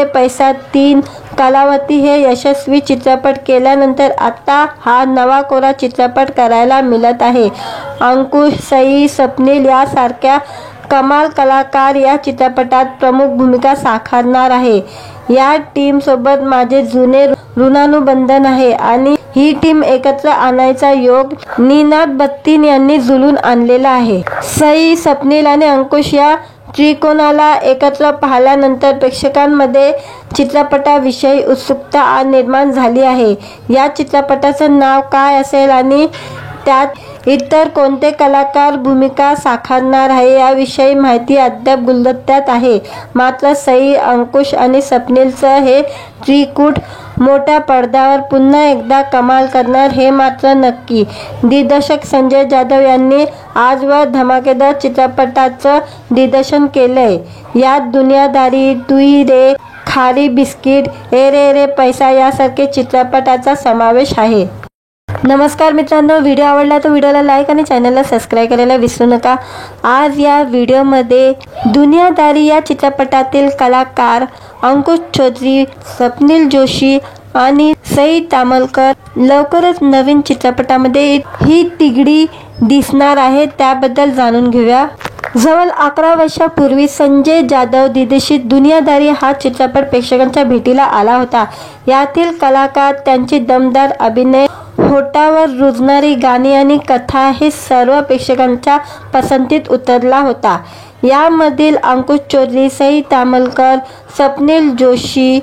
पैसा 3 कालावधी हे यशस्वी चित्रपट केल्यानंतर आता हा नवा कोरा चित्रपट करायला मिळत आहे। अंकुश, सई, स्वप्नील यासारख्या कमाल कलाकार या चित्रपटात प्रमुख भूमिका साकारणार आहे। या टीम सोबत माझे जुने ऋणानुबंधन आहे आणि ही टीम एकत्र आणायचा योग निनाद बत्तीन यांनी जुळून आणलेला आहे। सई, स्वप्नील आणि अंकुश या त्रिकोणाला एकत्र पाहिल्यानंतर प्रेक्षकांमध्ये चित्रपटाविषयी उत्सुकता निर्माण झाली आहे। या चित्रपटाचं नाव काय असेल आणि त्यात इतर कोणते कलाकार भूमिका साकारणार आहे याविषयी माहिती अद्याप गुलदस्त्यात आहे। मात्र सई, अंकुश आणि स्वप्नीलचं हे त्रिकूट मोठ्या पडद्यावर पुन्हा एकदा कमाल करणार हे मात्र नक्की। दिग्दर्शक संजय जाधव यांनी आजवर धमाकेदार चित्रपटाचं दिग्दर्शन केलंय। यात दुनियादारी, तुई रे, खारी बिस्किट, ए रे रे पैसा यासारखे चित्रपटाचा समावेश आहे। नमस्कार मित्रांनो, व्हिडिओ आवडला तर व्हिडिओला लाईक आणि चॅनलला सबस्क्राईब करायला विसरू नका। आज या व्हिडिओमध्ये दुनियादारी या चित्रपटातील कलाकार अंकुश चौधरी, स्वप्नील जोशी आणि सई तामलकर लवकरच नवीन चित्रपटामध्ये ही तिघडी दिसणार आहे, त्याबद्दल जाणून घेऊया। जवळ 11 वर्षापूर्वी संजय जाधव दिग्दर्शित दुनियादारी हा चित्रपट प्रेक्षकांच्या भेटीला आला होता। यातील कलाकार, त्यांची दमदार अभिनय, होठावर रुजणारी गाणी आणि कथा हे सर्व प्रेक्षकांच्या पसंतीत उतरला होता। यामधील अंकुश चौधरी, सई तामलकर, स्वप्नील जोशी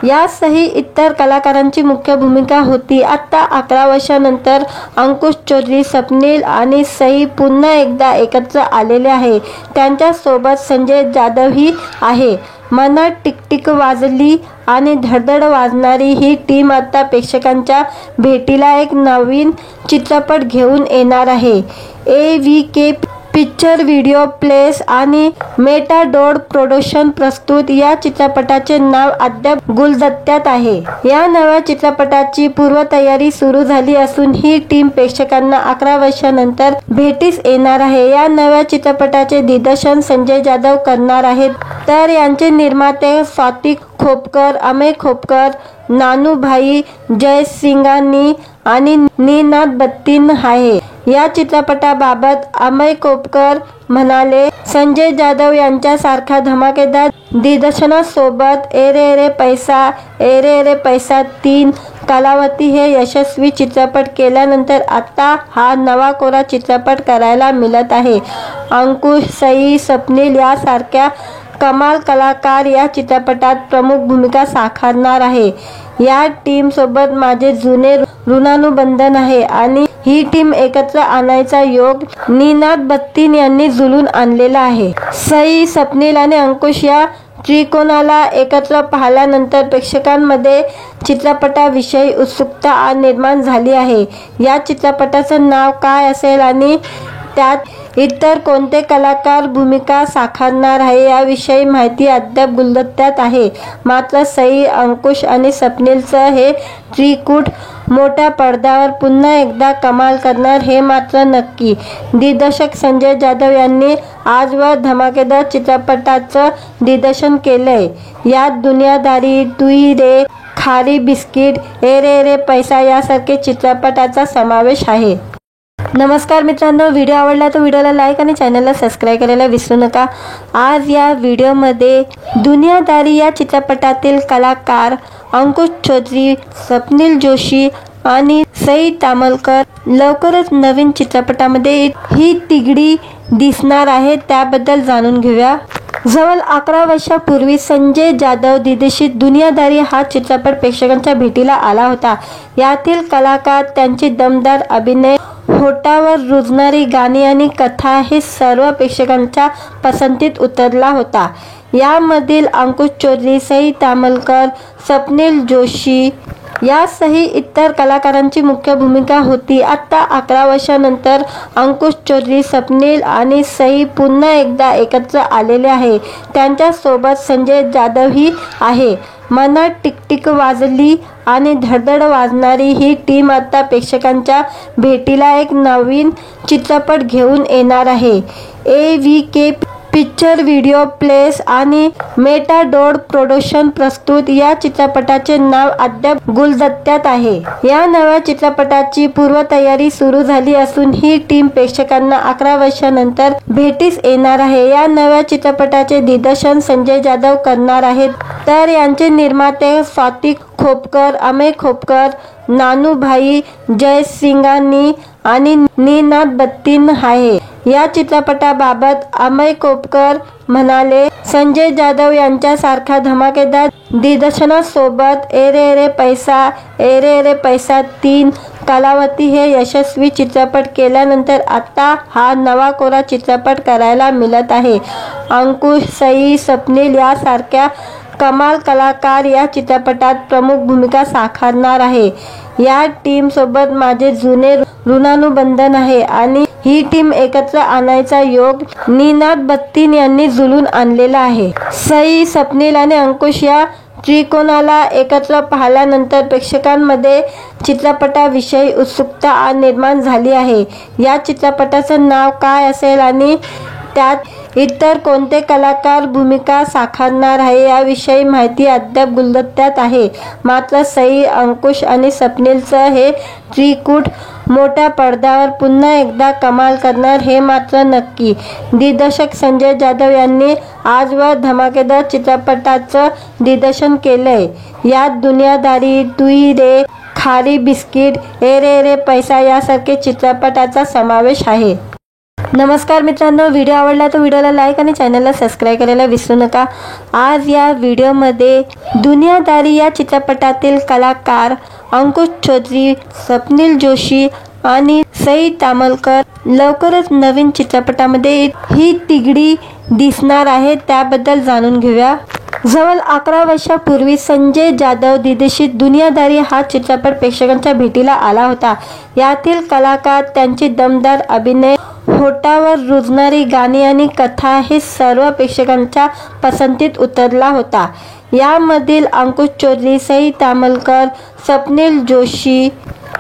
यासह इतर कलाकारांची मुख्य भूमिका होती। आता 11 वर्षांनंतर अंकुश चौधरी, स्वप्नील आणि सई पुन्हा एकदा एकत्र आलेले आहे। त्यांच्यासोबत संजय जाधवही आहे। मनात टिकटिक वाजली आणि धडधड वाजणारी ही टीम आता प्रेक्षकांच्या भेटीला एक नवीन चित्रपट घेऊन येणार आहे। AVK पिक्चर व्हिडिओ प्लेस आणि मेटाडोर प्रोडक्शन प्रस्तुत या चित्रपटाचे नाव अद्याप गुलदस्त्यात आहे। या नव्या चित्रपटाची पूर्वतयारी सुरू झाली असून ही टीम प्रेक्षकांना 11 वर्षांनंतर भेटीस येणार आहे। या नव्या चित्रपटाचे दिग्दर्शन संजय जाधव करणार आहेत, तर यांचे निर्माते स्वाती खोपकर, अमेय खोपकर, नानूभाई जयसिंगानी आणि निनाद बत्तीन आहे। या चित्रपटाबाबत अमय कोपकर म्हणाले, संजय जाधव यांच्यासारखा धमाकेदार दिग्दर्शकासोबत ए रे पैसा 3 कलावती हे यशस्वी चित्रपट केल्यानंतर आता हा नवा कोरा चित्रपट करायला मिळत आहे। अंकुश, सई, स्वप्नील यासारख्या कमाल कलाकार या चित्रपटात प्रमुख भूमिका साकारणार आहे। या टीम सोबत माझे जुने ऋणानुबंधन आहे आणि ही टीम एकत्र आणायचा योग निनाद बत्तीन यांनी जुळून आणलेला आहे। सई, स्वप्नील आणि अंकुश या त्रिकोणाला एकत्र पाहिल्यानंतर प्रेक्षकांमध्ये चित्रपटाविषयी उत्सुकता निर्माण झाली आहे। या चित्रपटाचं नाव काय असेल आणि त्यात इतर कोणते कलाकार भूमिका साकारणार आहे याविषयी माहिती अद्याप गुलदस्त्यात आहे। मात्र सई, अंकुश आणि स्वप्नीलचं हे त्रिकूट मोठ्या पडद्यावर पुन्हा एकदा कमाल करणार हे मात्र नक्की। दिग्दर्शक संजय जाधव यांनी आजवर धमाकेदार चित्रपटाचं दिग्दर्शन केलंय। यात दुनियादारी, तुई रे, खारी बिस्किट, ए रे पैसा यासारखे चित्रपटाचा समावेश आहे। नमस्कार मित्रांनो, व्हिडिओ आवडला तर व्हिडिओला लाईक आणि चॅनलला सबस्क्राईब करायला विसरू नका। आज या व्हिडिओमध्ये दुनियादारी या चित्रपटातील कलाकार अंकुश चौधरी, स्वप्नील जोशी आणि सई तामलकर लवकरच नवीन चित्रपटामध्ये ही तिघडी दिसणार आहे, त्याबद्दल जाणून घेऊया। जवळ 11 वर्षापूर्वी संजय जाधव दिग्दर्शित दुनियादारी हा चित्रपट प्रेक्षकांच्या भेटीला आला होता। यातील कलाकार, त्यांची दमदार अभिनय, होठावर रुजणारी गाणी आणि कथा हे सर्व प्रेक्षकांच्या पसंतीत उतरला होता। यामधील अंकुश चौधरी, सई तामलकर, स्वप्नील जोशी यासही इतर कलाकारांची मुख्य भूमिका होती। आता 11 वर्षांनंतर अंकुश चौधरी, स्वप्नील आणि सई पुन्हा एकदा एकत्र आलेले आहे। त्यांच्यासोबत संजय जाधवही आहे। मनात टिकटिक वाजली आणि धडधड वाजणारी ही टीम आता प्रेक्षकांच्या भेटीला एक नवीन चित्रपट घेऊन येणार आहे। AVK पिक्चर व्हिडिओ प्लेस आणि मेटाडोर प्रोडक्शन प्रस्तुत या चित्रपटाचे नाव अद्याप गुलदस्त्यात आहे। या नव्या चित्रपटाची पूर्वतयारी सुरू झाली असून ही टीम प्रेक्षकांना 11 वर्षांनंतर भेटीस येणार आहे। या नव्या चित्रपटाचे दिग्दर्शन संजय जाधव करणार आहेत, तर यांचे निर्माते स्वाती खोपकर, अमय खोपकर, नानूभाई जयसिंगानी आणि निनाद बत्तीन आहे। या चित्रपटाबाबत अमय कोपकर म्हणाले, संजय जाधव यांच्यासारखा धमाकेदार दिग्दर्शकासोबत ए रे पैसा 3 कलावती हे यशस्वी चित्रपट केल्यानंतर आता हा नवा कोरा चित्रपट करायला मिळत आहे। अंकुश, सई, स्वप्नील यासारख्या कमाल कलाकार या चित्रपटात प्रमुख भूमिका साकारणार आहे। या टीम सोबत माझे जुने ऋणानुबंधन आहे आणि ही टीम एकत्र आणायचा योग निनाद बत्तीन यांनी जुळून आणलेला आहे। सई, स्वप्नील आणि अंकुश या त्रिकोणाला एकत्र पाहिल्यानंतर प्रेक्षकांमध्ये चित्रपटाविषयी उत्सुकता निर्माण झाली आहे। या चित्रपटाचं नाव काय असेल आणि त्यात इतर कोणते कलाकार भूमिका साकारणार आहे याविषयी माहिती अद्याप गुलदस्त्यात आहे। मात्र सई, अंकुश आणि स्वप्नीलचं हे त्रिकूट मोठ्या पडद्यावर पुन्हा एकदा कमाल करणार हे मात्र नक्की। दिग्दर्शक संजय जाधव यांनी आजवर धमाकेदार चित्रपटाचं दिग्दर्शन केलंय। यात दुनियादारी, तुई रे, खारी बिस्किट, ए रे पैसा यासारखे चित्रपटाचा समावेश आहे। नमस्कार मित्रांनो, व्हिडिओ आवडला तर व्हिडिओला लाईक आणि चॅनलला सबस्क्राईब करायला विसरू नका। आज या व्हिडिओमध्ये दुनियादारी या चित्रपटातील कलाकार अंकुश चौधरी, स्वप्नील जोशी आणि सई तामलकर लवकरच नवीन चित्रपटामध्ये ही तिघडी दिसणार आहे, त्याबद्दल जाणून घेऊया। जवळ 11 वर्षापूर्वी संजय जाधव दिग्दर्शित दुनियादारी हा चित्रपट प्रेक्षकांच्या भेटीला आला होता। यातील कलाकार, त्यांची दमदार अभिनय, होठावर रुजणारी गाणी आणि कथा हे सर्व प्रेक्षकांच्या पसंतीत उतरला होता। यामधील अंकुश चौधरी, सई तामलकर, स्वप्नील जोशी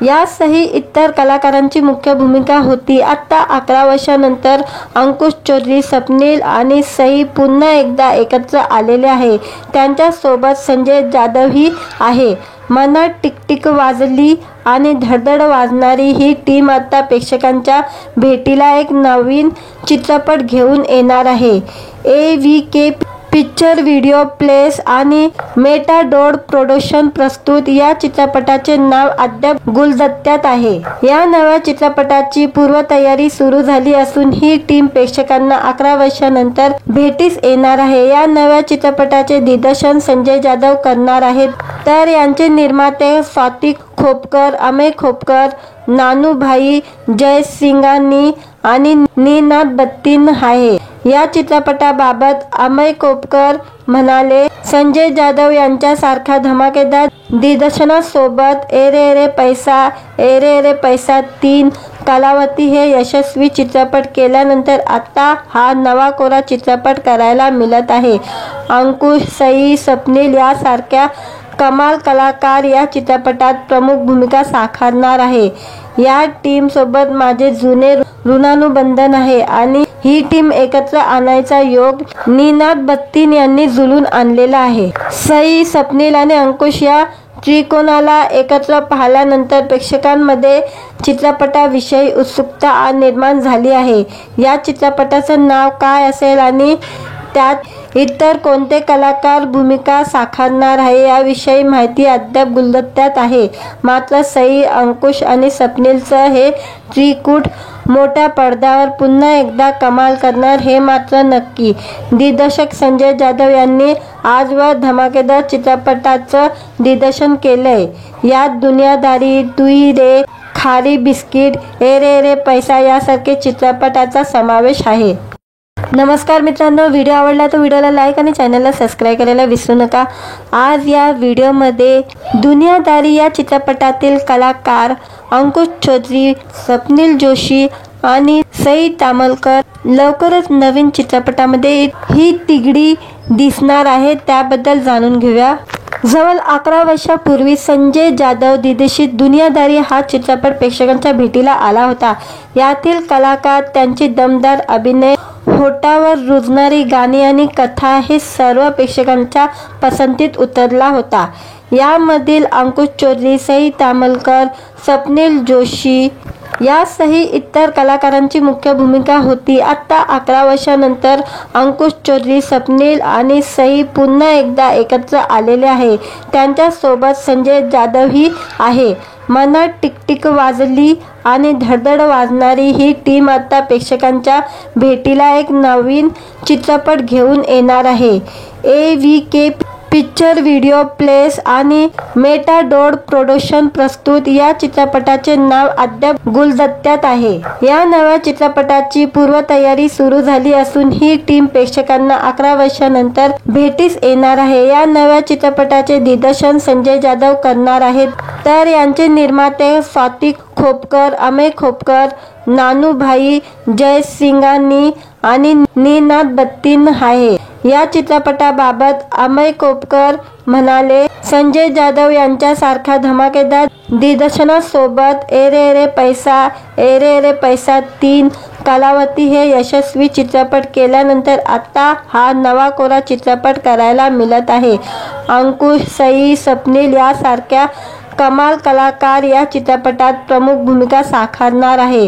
यासही इतर कलाकारांची मुख्य भूमिका होती। आता 11 वर्षांनंतर अंकुश चौधरी, स्वप्नील आणि सई पुन्हा एकदा एकत्र आलेले आहे। त्यांच्यासोबत संजय जाधवही आहे। मनात टिकटिक वाजली आणि धडधड वाजणारी ही टीम आता प्रेक्षकांच्या भेटीला एक नवीन चित्रपट घेऊन येणार आहे. AVK पिक्चर व्हिडिओ प्लेस आणि मेटाडोर प्रोडक्शन प्रस्तुत या चित्रपटाचे नाव अद्याप गुलदस्त्यात आहे. या नव्या चित्रपटाची पूर्वतयारी सुरू झाली असून ही टीम प्रेक्षकांना 11 वर्षांनंतर भेटीस येणार आहे. या नव्या चित्रपटाचे दिग्दर्शन संजय जाधव करणार आहेत, तर यांचे निर्माते स्वाती खोपकर, अमेय खोपकर, नानूभाई जयसिंघानी आणि निनाद बत्तीन आहे. या चित्रपटाबाबत अमेय खोपकर म्हणाले, संजय जाधव यांच्यासारख्या धमाकेदार दिग्दर्शनासोबत ए रे रे पैसा 3 कलावती हे यशस्वी चित्रपट केल्यानंतर आता हा नवा कोरा चित्रपट करायला मिळत आहे. अंकुश, सई, स्वप्नील यासारख्या कमाल कलाकार या चित्रपटात प्रमुख भूमिका साकारणार आहे. या टीम सोबत माझे जुने ऋणानुबंधन आहे आणि ही टीम एकत्र आणायचा योग निनाद बत्तीन यांनी जुळून आणलेला आहे. सई, स्वप्नील आणि अंकुश या त्रिकोणाला एकत्र पाहिल्यानंतर प्रेक्षकांमध्ये चित्रपटाविषयी उत्सुकता निर्माण झाली आहे. या चित्रपटाचं नाव काय असेल आणि त्यात इतर कोणते कलाकार भूमिका साकारणार आहे याविषयी माहिती अद्याप गुलदस्त्यात आहे. मात्र सई, अंकुश आणि स्वप्नीलचं हे त्रिकूट मोठ्या पडद्यावर पुन्हा एकदा कमाल करणार हे मात्र नक्की. दिग्दर्शक संजय जाधव यांनी आजवर धमाकेदार चित्रपटाचं दिग्दर्शन केलंय. यात दुनियादारी, तुई रे, खारी बिस्किट, ए रे पैसा यासारखे चित्रपटाचा समावेश आहे. नमस्कार मित्रांनो, व्हिडिओ आवडला तर व्हिडिओला लाईक आणि चॅनलला सबस्क्राईब करायला विसरू नका. आज या व्हिडिओमध्ये दुनियादारी या चित्रपटातील कलाकार अंकुश चौधरी, स्वप्नील जोशी आणि सई तामलकर लवकरच नवीन चित्रपटामध्ये ही तिघडी दिसणार आहे, त्याबद्दल जाणून घेऊया. जवळ 11 वर्षापूर्वी संजय जाधव दिग्दर्शित दुनियादारी हा चित्रपट प्रेक्षकांच्या भेटीला आला होता. यातील कलाकार, त्यांची दमदार अभिनय, होठावर रुजणारी गाणी आणि कथा हे सर्व प्रेक्षकांच्या पसंतीत उतरला होता. यामधील अंकुश चौधरी, सई तामलकर, स्वप्नील जोशी यासह इतर कलाकारांची मुख्य भूमिका होती. आता 11 वर्षांनंतर अंकुश चौधरी, स्वप्नील आणि सई पुन्हा एकदा एकत्र आलेले आहे. त्यांच्यासोबत संजय जाधवही आहे. मनात टिकटिक वाजली आणि धडधड वाजणारी ही टीम आता प्रेक्षकांच्या भेटीला एक नवीन चित्रपट घेऊन येणार आहे. AVK पिक्चर व्हिडिओ प्लेस आणि मेटाडोर प्रोडक्शन प्रस्तुत या चित्रपटाचे नाव अद्याप गुलदस्त्यात आहे. या नव्या चित्रपटाची पूर्वतयारी सुरू झाली असून ही टीम प्रेक्षकांना 11 वर्षांनंतर भेटीस येणार आहे. या नव्या चित्रपटाचे दिग्दर्शन संजय जाधव करणार आहेत, तर यांचे निर्माते स्वाती खोपकर, अमेय खोपकर, नानूभाई जयसिंघानी आणि निनाद बत्तीन आहे. या चित्रपटाबाबत अमेय खोपकर म्हणाले, संजय जाधव यांच्यासारख्या धमाकेदार दिग्दर्शनासोबत ए रे पैसा 3 कलावती हे यशस्वी चित्रपट केल्यानंतर आता हा नवा कोरा चित्रपट करायला मिळत आहे. अंकुश, सई, स्वप्नील यासारख्या कमाल कलाकार या चित्रपटात प्रमुख भूमिका साकारणार आहे.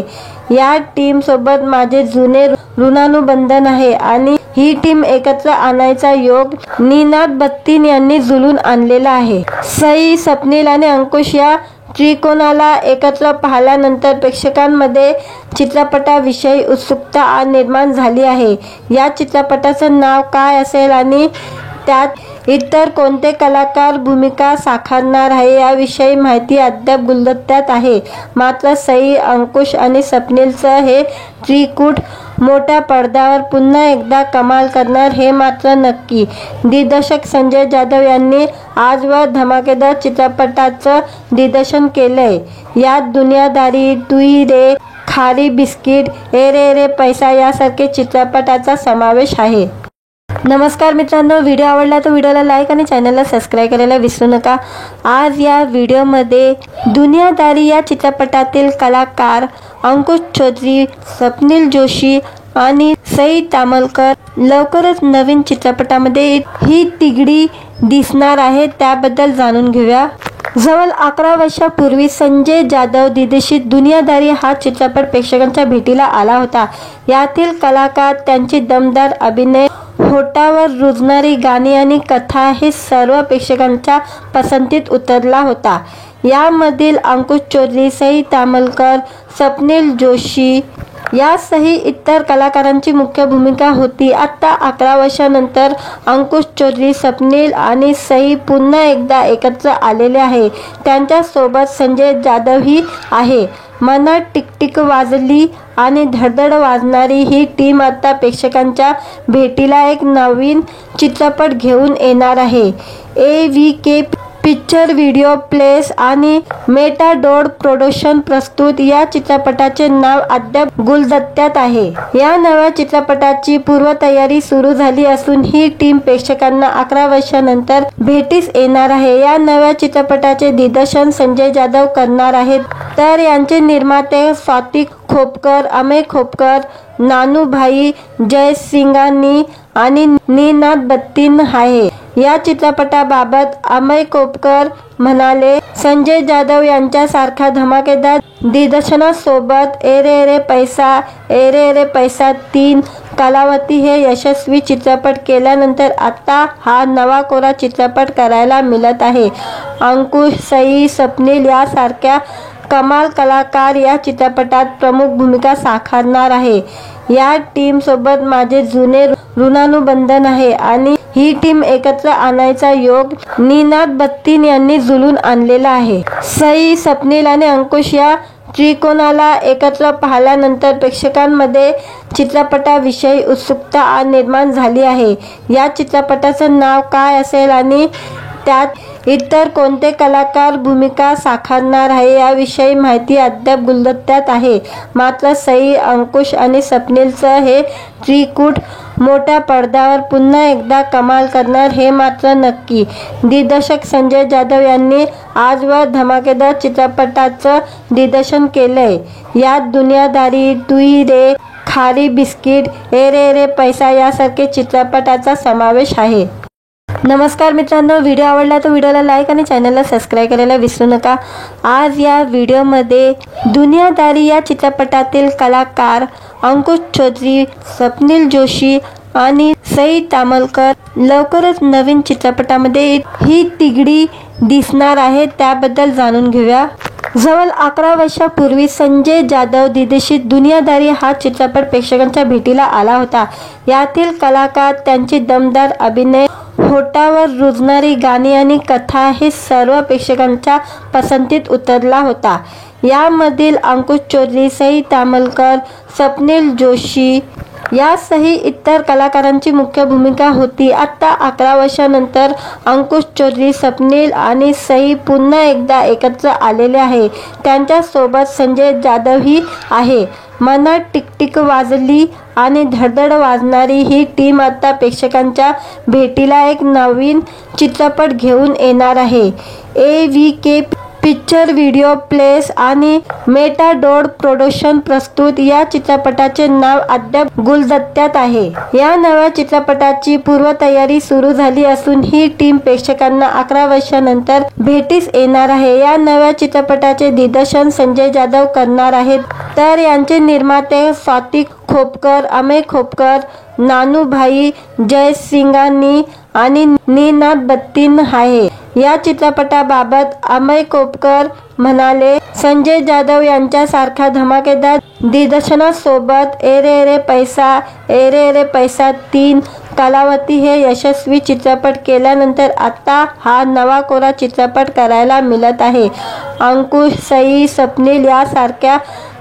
या टीम सोबत माझे जुने ऋणानुबंधन आहे आणि ही टीम एकत्र आणायचा योग निनाद बत्तीन यांनी जुळून आणलेला आहे. सई, स्वप्नील आणि अंकुश या त्रिकोणाला एकत्र पाहिल्यानंतर प्रेक्षकांमध्ये चित्रपटाविषयी उत्सुकता निर्माण झाली आहे. या चित्रपटाचं नाव काय असेल आणि त्यात इतर कोणते कलाकार भूमिका साकारणार आहे याविषयी माहिती अद्याप गुलदस्त्यात आहे. मात्र सई, अंकुश आणि स्वप्नीलचं हे त्रिकूट मोठ्या पडद्यावर पुन्हा एकदा कमाल करणार हे मात्र नक्की. दिग्दर्शक संजय जाधव यांनी आजवर धमाकेदार चित्रपटाचं दिग्दर्शन केलंय. यात दुनियादारी, तुई रे, खारी बिस्किट, ए रे पैसा यासारखे चित्रपटाचा समावेश आहे. नमस्कार मित्रांनो, व्हिडिओ आवडला तर व्हिडिओला लाईक आणि चॅनलला सबस्क्राईब करायला विसरू नका. आज या व्हिडिओमध्ये दुनियादारी या चित्रपटातील कलाकार अंकुश चौधरी, स्वप्नील जोशी आणि सई तामलकर लवकरच नवीन चित्रपटामध्ये ही तिघडी दिसणार आहे, त्याबद्दल जाणून घेऊया. जवळ 11 वर्षापूर्वी संजय जाधव दिग्दर्शित दुनियादारी हा चित्रपट प्रेक्षकांच्या भेटीला आला होता. यातील कलाकार, त्यांची दमदार अभिनय, होठावर रुजणारी गाणी आणि कथा हे सर्व प्रेक्षकांच्या पसंतीत उतरला होता. यामधील अंकुश चौधरी, सई तामलकर, स्वप्नील जोशी यासही इतर कलाकारांची मुख्य भूमिका होती. आता 11 वर्षांनंतर अंकुश चौधरी, स्वप्नील आणि सई पुन्हा एकदा एकत्र आलेले आहे. त्यांच्यासोबत संजय जाधवही आहे. मनात टिकटिक वाजली आणि धडधड वाजणारी ही टीम आता प्रेक्षकांच्या भेटीला एक नवीन चित्रपट घेऊन येणार आहे. AVK पिक्चर व्हिडिओ प्लेस आणि मेटाडोर प्रोडक्शन प्रस्तुत या चित्रपटाचे नाव अद्याप गुलदस्त्यात आहे. या नव्या चित्रपटाची पूर्वतयारी सुरू झाली असून ही टीम प्रेक्षकांना 11 वर्षांनंतर भेटीस येणार आहे. या नव्या चित्रपटाचे दिग्दर्शन संजय जाधव करणार आहेत, तर यांचे निर्माते स्वाती खोपकर, अमेय खोपकर, नानूभाई जयसिंघानी आणि निनाद बत्तीन आहे. या चित्रपटाबाबत अमेय खोपकर म्हणाले, संजय जाधव यांच्यासारखा धमाकेदार दिग्दर्शनासोबत ए रे रे पैसा 3 कलावती हे यशस्वी चित्रपट केल्यानंतर आता हा नवा कोरा चित्रपट करायला मिळत आहे. अंकुश, सई, स्वप्नील यासारख्या कमाल कलाकार या चित्रपटात प्रमुख भूमिका साकारणार आहे. या टीम सोबत माझे जुने ऋणानुबंधन आहे आणि ही टीम एकत्र आणायचा योग निनाद बत्तीन यांनी जुळून आणलेला आहे. सई, स्वप्नील आणि अंकुश या त्रिकोणाला एकत्र पाहिल्यानंतर प्रेक्षकांमध्ये चित्रपटाविषयी उत्सुकता निर्माण झाली आहे. या चित्रपटाचं नाव काय असेल आणि त्यात इतर कोणते कलाकार भूमिका साकारणार आहे याविषयी माहिती अद्याप गुलदस्त्यात आहे. मात्र सई, अंकुश आणि स्वप्नीलचं हे त्रिकूट मोठ्या पडद्यावर पुन्हा एकदा कमाल करणार हे मात्र नक्की. दिग्दर्शक संजय जाधव यांनी आजवर धमाकेदार चित्रपटाचं दिग्दर्शन केलंय. यात दुनियादारी, तुई रे, खारी बिस्किट, ए रे पैसा यासारखे चित्रपटाचा समावेश आहे. नमस्कार मित्रांनो, व्हिडिओ आवडला तर व्हिडिओला लाईक आणि चॅनलला सबस्क्राईब करायला विसरू नका. आज या व्हिडिओमध्ये दुनियादारी या चित्रपटातील कलाकार अंकुश चौधरी, स्वप्नील जोशी आणि सई तामलकर लवकरच नवीन चित्रपटामध्ये ही तिघडी दिसणार आहे, त्याबद्दल जाणून घेऊया. जवळ 11 वर्षापूर्वी संजय जाधव दिग्दर्शित दुनियादारी हा चित्रपट प्रेक्षकांच्या भेटीला आला होता. यातील कलाकार, त्यांची दमदार अभिनय, होठावर रुजणारी गाणी आणि कथा हे सर्व प्रेक्षकांच्या पसंतीत उतरला होता. यामधील अंकुश चौधरी, सई तामलकर, स्वप्नील जोशी यासही इतर कलाकारांची मुख्य भूमिका होती. आता 11 वर्षांनंतर अंकुश चौधरी, स्वप्नील आणि सई पुन्हा एकदा एकत्र आलेले आहे. त्यांच्यासोबत संजय जाधवही आहे. मनात टिकटिक वाजली आणि धडधड वाजणारी ही टीम आता प्रेक्षकांच्या भेटीला एक नवीन चित्रपट घेऊन येणार आहे. AVK पिक्चर व्हिडिओ प्लेस आणि मेटाडोर प्रोडक्शन प्रस्तुत या चित्रपटाचे नाव अद्याप गुलदस्त्यात आहे. या नव्या चित्रपटाची पूर्वतयारी सुरू झाली असून ही टीम प्रेक्षकांना 11 वर्षांनंतर भेटीस येणार आहे. या नव्या चित्रपटाचे दिग्दर्शन संजय जाधव करणार आहेत, तर यांचे निर्माते स्वाती खोपकर, अमेय खोपकर, नानूभाई जयसिंघानी आणि निनाद बत्तीन आहे. या चित्रपटाबाबत अमेय खोपकर म्हणाले, संजय जाधव यांच्यासारखा धमाकेदार दिग्दर्शनासोबत ए रे पैसा 3 कलावती हे यशस्वी चित्रपट केल्यानंतर आता हा नवा कोरा चित्रपट करायला मिळत आहे. अंकुश, सई, स्वप्नील यासारख्या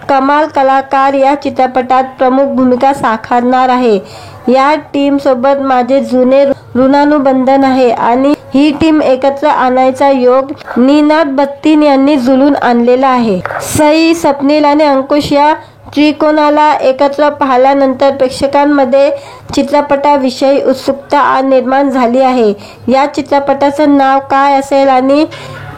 कमाल कलाकार या चित्रपटात प्रमुख भूमिका साकारणार आहे. या टीम सोबत माझे जुने ऋणानुबंधन आहे आणि ही टीम एकत्र आणायचा योग निनाद बत्तीन यांनी जुळून आणलेला आहे. सई, स्वप्नील आणि अंकुश या त्रिकोणाला एकत्र पाहिल्यानंतर प्रेक्षकांमध्ये चित्रपटाविषयी उत्सुकता निर्माण झाली आहे. या चित्रपटाचं नाव काय असेल आणि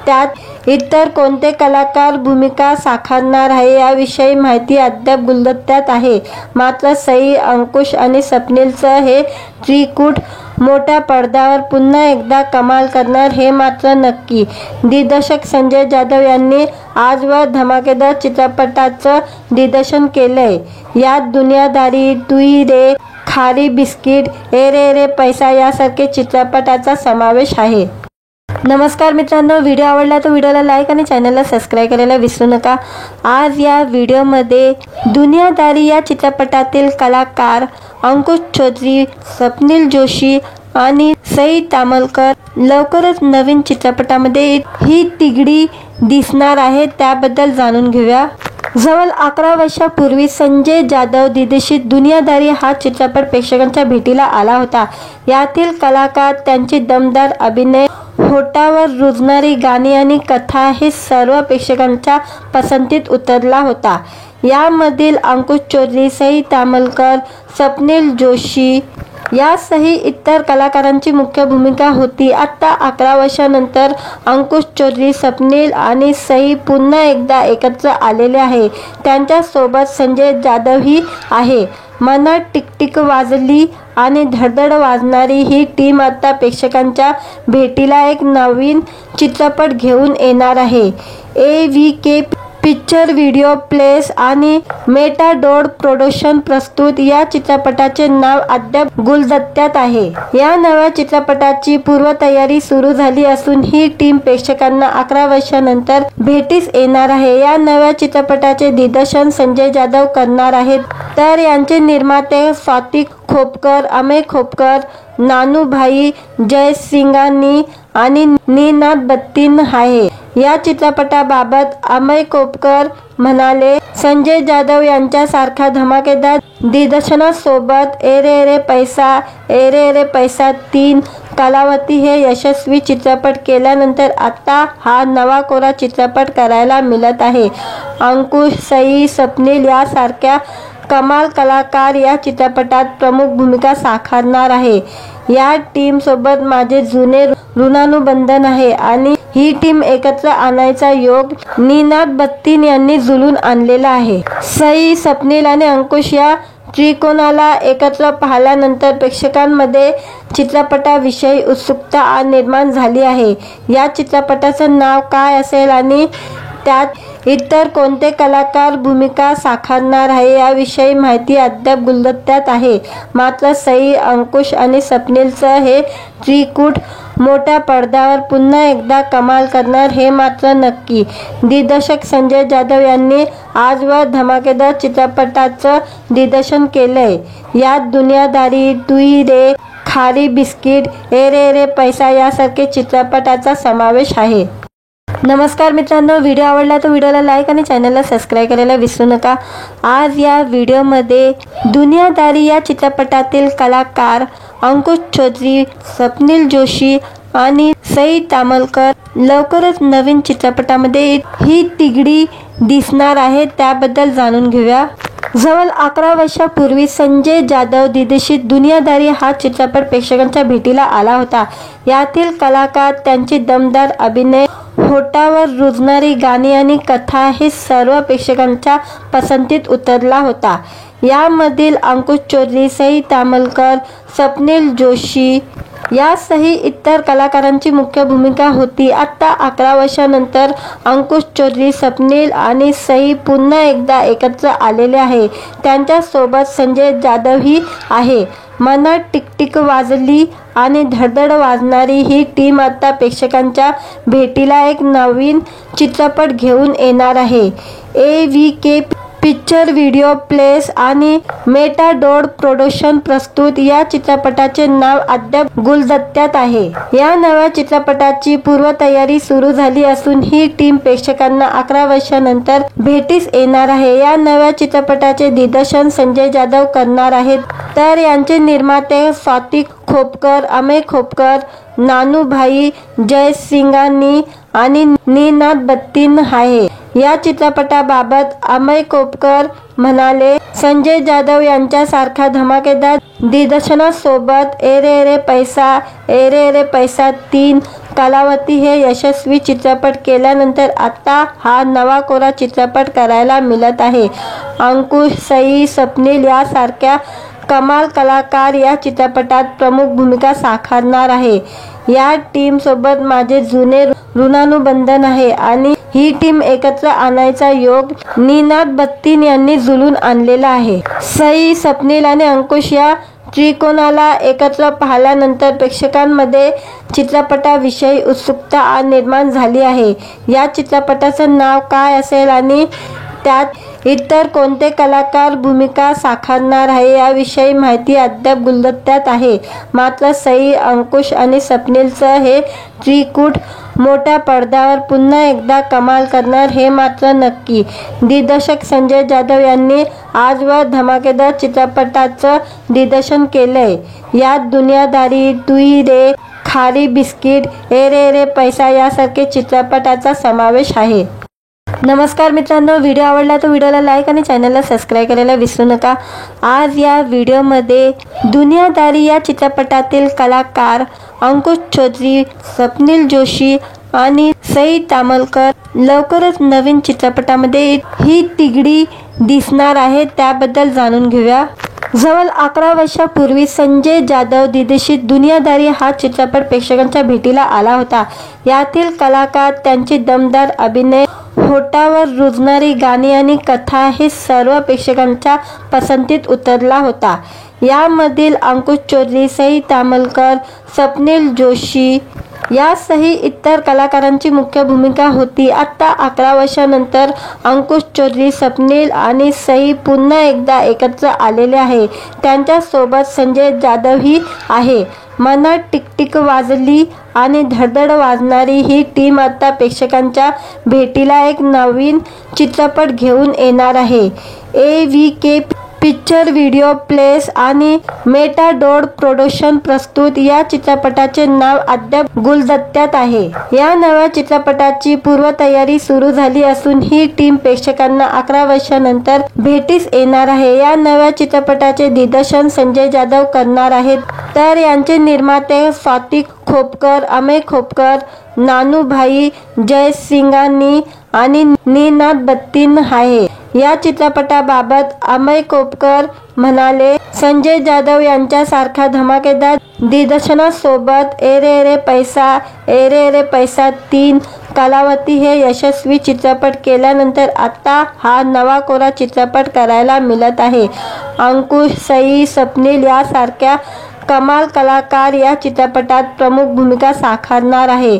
त्यात इतर कोणते कलाकार भूमिका साकारणार आहे याविषयी माहिती अद्याप गुलदस्त्यात आहे. मात्र सई, अंकुश आणि स्वप्नीलचं हे त्रिकूट मोठ्या पडद्यावर पुन्हा एकदा कमाल करणार हे मात्र नक्की. दिग्दर्शक संजय जाधव यांनी आजवर धमाकेदार चित्रपटाचं दिग्दर्शन केलंय. यात दुनियादारी, तुई रे, खारी बिस्किट, ए रे रे पैसा यासारखे चित्रपटाचा समावेश आहे. नमस्कार मित्रांनो, व्हिडिओ आवडला तर व्हिडिओला लाईक आणि चॅनलला सबस्क्राईब करायला विसरू नका. आज या व्हिडिओमध्ये दुनियादारी या चित्रपटातील कलाकार अंकुश चौधरी, स्वप्नील जोशी आणि सई तामलकर लवकरच नवीन चित्रपटामध्ये ही तिघडी दिसणार आहे, त्याबद्दल जाणून घेऊया. जवळ 11 वर्षापूर्वी संजय जाधव दिग्दर्शित दुनियादारी हा चित्रपट प्रेक्षकांच्या भेटीला आला होता. यातील कलाकार, त्यांची दमदार अभिनय, होठावर रुजणारी गाणी आणि कथा हे सर्व प्रेक्षकांच्या पसंतीत उतरला होता. यामधील अंकुश चौधरी, सई तामलकर, स्वप्नील जोशी यासही इतर कलाकारांची मुख्य भूमिका होती. आता 11 वर्षांनंतर अंकुश चौधरी, स्वप्नील आणि सई पुन्हा एकदा एकत्र आलेले आहे. त्यांच्यासोबत संजय जाधवही आहे. मनात टिकटिक वाजली आणि धडधड वाजणारी ही टीम आता प्रेक्षकांच्या भेटीला एक नवीन चित्रपट घेऊन येणार आहे. AVK पिक्चर व्हिडिओ प्लेस आणि मेटाडोर प्रोडक्शन प्रस्तुत या चित्रपटाचे नाव अद्याप गुलदस्त्यात आहे. या नव्या चित्रपटाची पूर्वतयारी सुरू झाली असून ही टीम प्रेक्षकांना 11 वर्षांनंतर भेटीस येणार आहे. या नव्या चित्रपटाचे दिग्दर्शन संजय जाधव करणार आहेत, तर यांचे निर्माते स्वाती खोपकर, अमेय खोपकर, नानूभाई जयसिंगानी आणि निनाद बत्तीन आहे. या चित्रपटाबाबत अमेय खोपकर म्हणाले, संजय जाधव यांच्यासारख्या धमाकेदार दिग्दर्शनासोबत ए रे रे पैसा, ए रे रे पैसा 3, कलावती हे यशस्वी चित्रपट केल्यानंतर आता हा नवा कोरा चित्रपट करायला मिळत आहे. अंकुश, सई, स्वप्नील यासारख्या कमाल कलाकार या चित्रपटात प्रमुख भूमिका साकारणार आहे. या टीम सोबत माझे जुने ऋणानुबंधन आहे आणि ही टीम एकत्र आणायचा योग निनाद बत्तीन यांनी जुळून आणलेला आहे. सई, स्वप्नील आणि अंकुश या त्रिकोणाला एकत्र पाहिल्यानंतर प्रेक्षकांमध्ये चित्रपटाविषयी उत्सुकता निर्माण झाली आहे. या चित्रपटाचं नाव काय असेल आणि त्यात इतर कोणते कलाकार भूमिका साकारणार आहे याविषयी माहिती अद्याप गुलदस्त्यात आहे. मात्र सई, अंकुश आणि स्वप्नीलचं हे त्रिकूट मोठ्या पडद्यावर पुन्हा एकदा कमाल करणार हे मात्र नक्की. दिग्दर्शक संजय जाधव यांनी आजवर धमाकेदार चित्रपटाचं दिग्दर्शन केलंय. यात दुनियादारी, तुई रे, खारी बिस्किट, ए रे रे पैसा यासारखे चित्रपटाचा समावेश आहे. नमस्कार मित्रांनो, व्हिडिओ आवडला तर व्हिडिओला लाईक आणि चॅनलला सबस्क्राईब करायला विसरू नका. आज या व्हिडिओमध्ये दुनियादारी या चित्रपटातील कलाकार अंकुश चौधरी, स्वप्नील जोशी आणि सई तामलकर लवकरच नवीन चित्रपटामध्ये ही तिघडी दिसणार आहे, त्याबद्दल जाणून घेऊया. जवळ 11 वर्षापूर्वी संजय जाधव दिग्दर्शित दुनियादारी हा चित्रपट प्रेक्षकांच्या भेटीला आला होता. यातील कलाकार, त्यांची दमदार अभिनय, होठावर रुजणारी गाणी आणि कथा हे सर्व प्रेक्षकांच्या पसंतीत उतरला होता. यामधील अंकुश चौधरी, सई तामलकर, स्वप्नील जोशी यासही इतर कलाकारांची मुख्य भूमिका होती. आता 11 वर्षांनंतर अंकुश चौधरी, स्वप्नील आणि सई पुन्हा एकदा एकत्र आलेले आहे. त्यांच्यासोबत संजय जाधवही आहे. मनात टिकटिक वाजली आणि धडधड वाजणारी ही टीम आता प्रेक्षकांच्या भेटीला एक नवीन चित्रपट घेऊन येणार आहे. AVK पिक्चर व्हिडिओ प्लेस आणि मेटाडोर प्रोडक्शन प्रस्तुत या चित्रपटाचे नाव अद्याप गुलदस्त्यात आहे. या नव्या चित्रपटाची पूर्वतयारी सुरू झाली असून ही टीम प्रेक्षकांना 11 वर्षांनंतर भेटीस येणार आहे. या नव्या चित्रपटाचे दिग्दर्शन संजय जाधव करणार आहेत, तर यांचे निर्माते स्वाती खोपकर, अमेय खोपकर, नानूभाई जयसिंगानी आणि निनाद बत्तीन आहे. या चित्रपटाबाबत अमेय खोपकर म्हणाले, संजय जाधव यांच्यासारख्या धमाकेदार दिग्दर्शनासोबत ए रे रे पैसा, ए रे रे पैसा 3, कलावती हे यशस्वी चित्रपट केल्यानंतर आता हा नवा कोरा चित्रपट करायला मिळत आहे। अंकुश, सई, स्वप्नील यासारख्या कमाल कलाकार या चित्रपटात प्रमुख भूमिका साकारणार आहे। या टीम सोबत माझे जुने ऋणानुबंधन आहे आणि ही टीम एकत्र आणायचा योग निनाद बत्तीन यांनी जुळून आणलेला आहे। सई, स्वप्नील आणि अंकुश या त्रिकोणाला एकत्र पाहिल्यानंतर प्रेक्षकांमध्ये चित्रपटाविषयी उत्सुकता निर्माण झाली आहे। या चित्रपटाचं नाव काय असेल आणि त्यात इतर कोणते कलाकार भूमिका साकारणार आहे याविषयी माहिती अद्याप गुलदस्त्यात आहे। मात्र सई, अंकुश आणि स्वप्नीलचं हे त्रिकूट मोठ्या पडद्यावर पुन्हा एकदा कमाल करणार हे मात्र नक्की। दिग्दर्शक संजय जाधव यांनी आजवर धमाकेदार चित्रपटाचं दिग्दर्शन केलंय। यात दुनियादारी, तू ही रे, खारी बिस्किट, ए रे रे पैसा यासारखे चित्रपटाचा समावेश आहे। नमस्कार मित्रांनो, व्हिडिओ आवडला तर व्हिडिओला लाईक आणि चॅनलला सबस्क्राईब करायला विसरू नका। आज या व्हिडिओमध्ये दुनियादारी या चित्रपटातील कलाकार अंकुश चौधरी, स्वप्नील जोशी आणि सई तामलकर लवकरच नवीन चित्रपटामध्ये ही तिघडी दिसणार आहे त्याबद्दल जाणून घेऊया। जवळ 11 वर्षापूर्वी संजय जाधव दिग्दर्शित दुनियादारी हा चित्रपट प्रेक्षकांच्या भेटीला आला होता। यातील कलाकार, त्यांची दमदार अभिनय, होठावर रुजणारी गाणी आणि कथा हे सर्व प्रेक्षकांच्या पसंतीत उतरला होता। यामधील अंकुश चौधरी, सई तामलकर, स्वप्नील जोशी यासह इतर कलाकारांची मुख्य भूमिका होती। आता 11 वर्षांनंतर अंकुश चौधरी, स्वप्नील आणि सई पुन्हा एकदा एकत्र आलेले आहे। त्यांच्या सोबत संजय जाधवही आहे। मनात टिकटिक वाजली आणि धडधड वाजणारी ही टीम आता प्रेक्षकांच्या भेटीला एक नवीन चित्रपट घेऊन येणार आहे। AVK पिक्चर व्हिडिओ प्लेस आणि मेटाडोर प्रोडक्शन प्रस्तुत या चित्रपटाचे नाव अद्याप गुलदस्त्यात आहे। या नव्या चित्रपटाची पूर्वतयारी सुरू झाली असून ही टीम प्रेक्षकांना 11 वर्षांनंतर भेटीस येणार आहे। या नव्या चित्रपटाचे दिग्दर्शन संजय जाधव करणार आहेत, तर यांचे निर्माते स्वाती खोपकर, अमेय खोपकर, नानूभाई जयसिंघानी आणि निनाद बत्तीन आहे। या चित्रपटाबाबत अमेय खोपकर म्हणाले, संजय जाधव यांच्यासारखा धमाकेदार दिग्दर्शनासोबत ए रे पैसा 3, कलावती हे यशस्वी चित्रपट केल्यानंतर आता हा नवा कोरा चित्रपट करायला मिळत आहे। अंकुश, सई, स्वप्नील यासारख्या कमाल कलाकार या चित्रपटात प्रमुख भूमिका साकारणार आहे।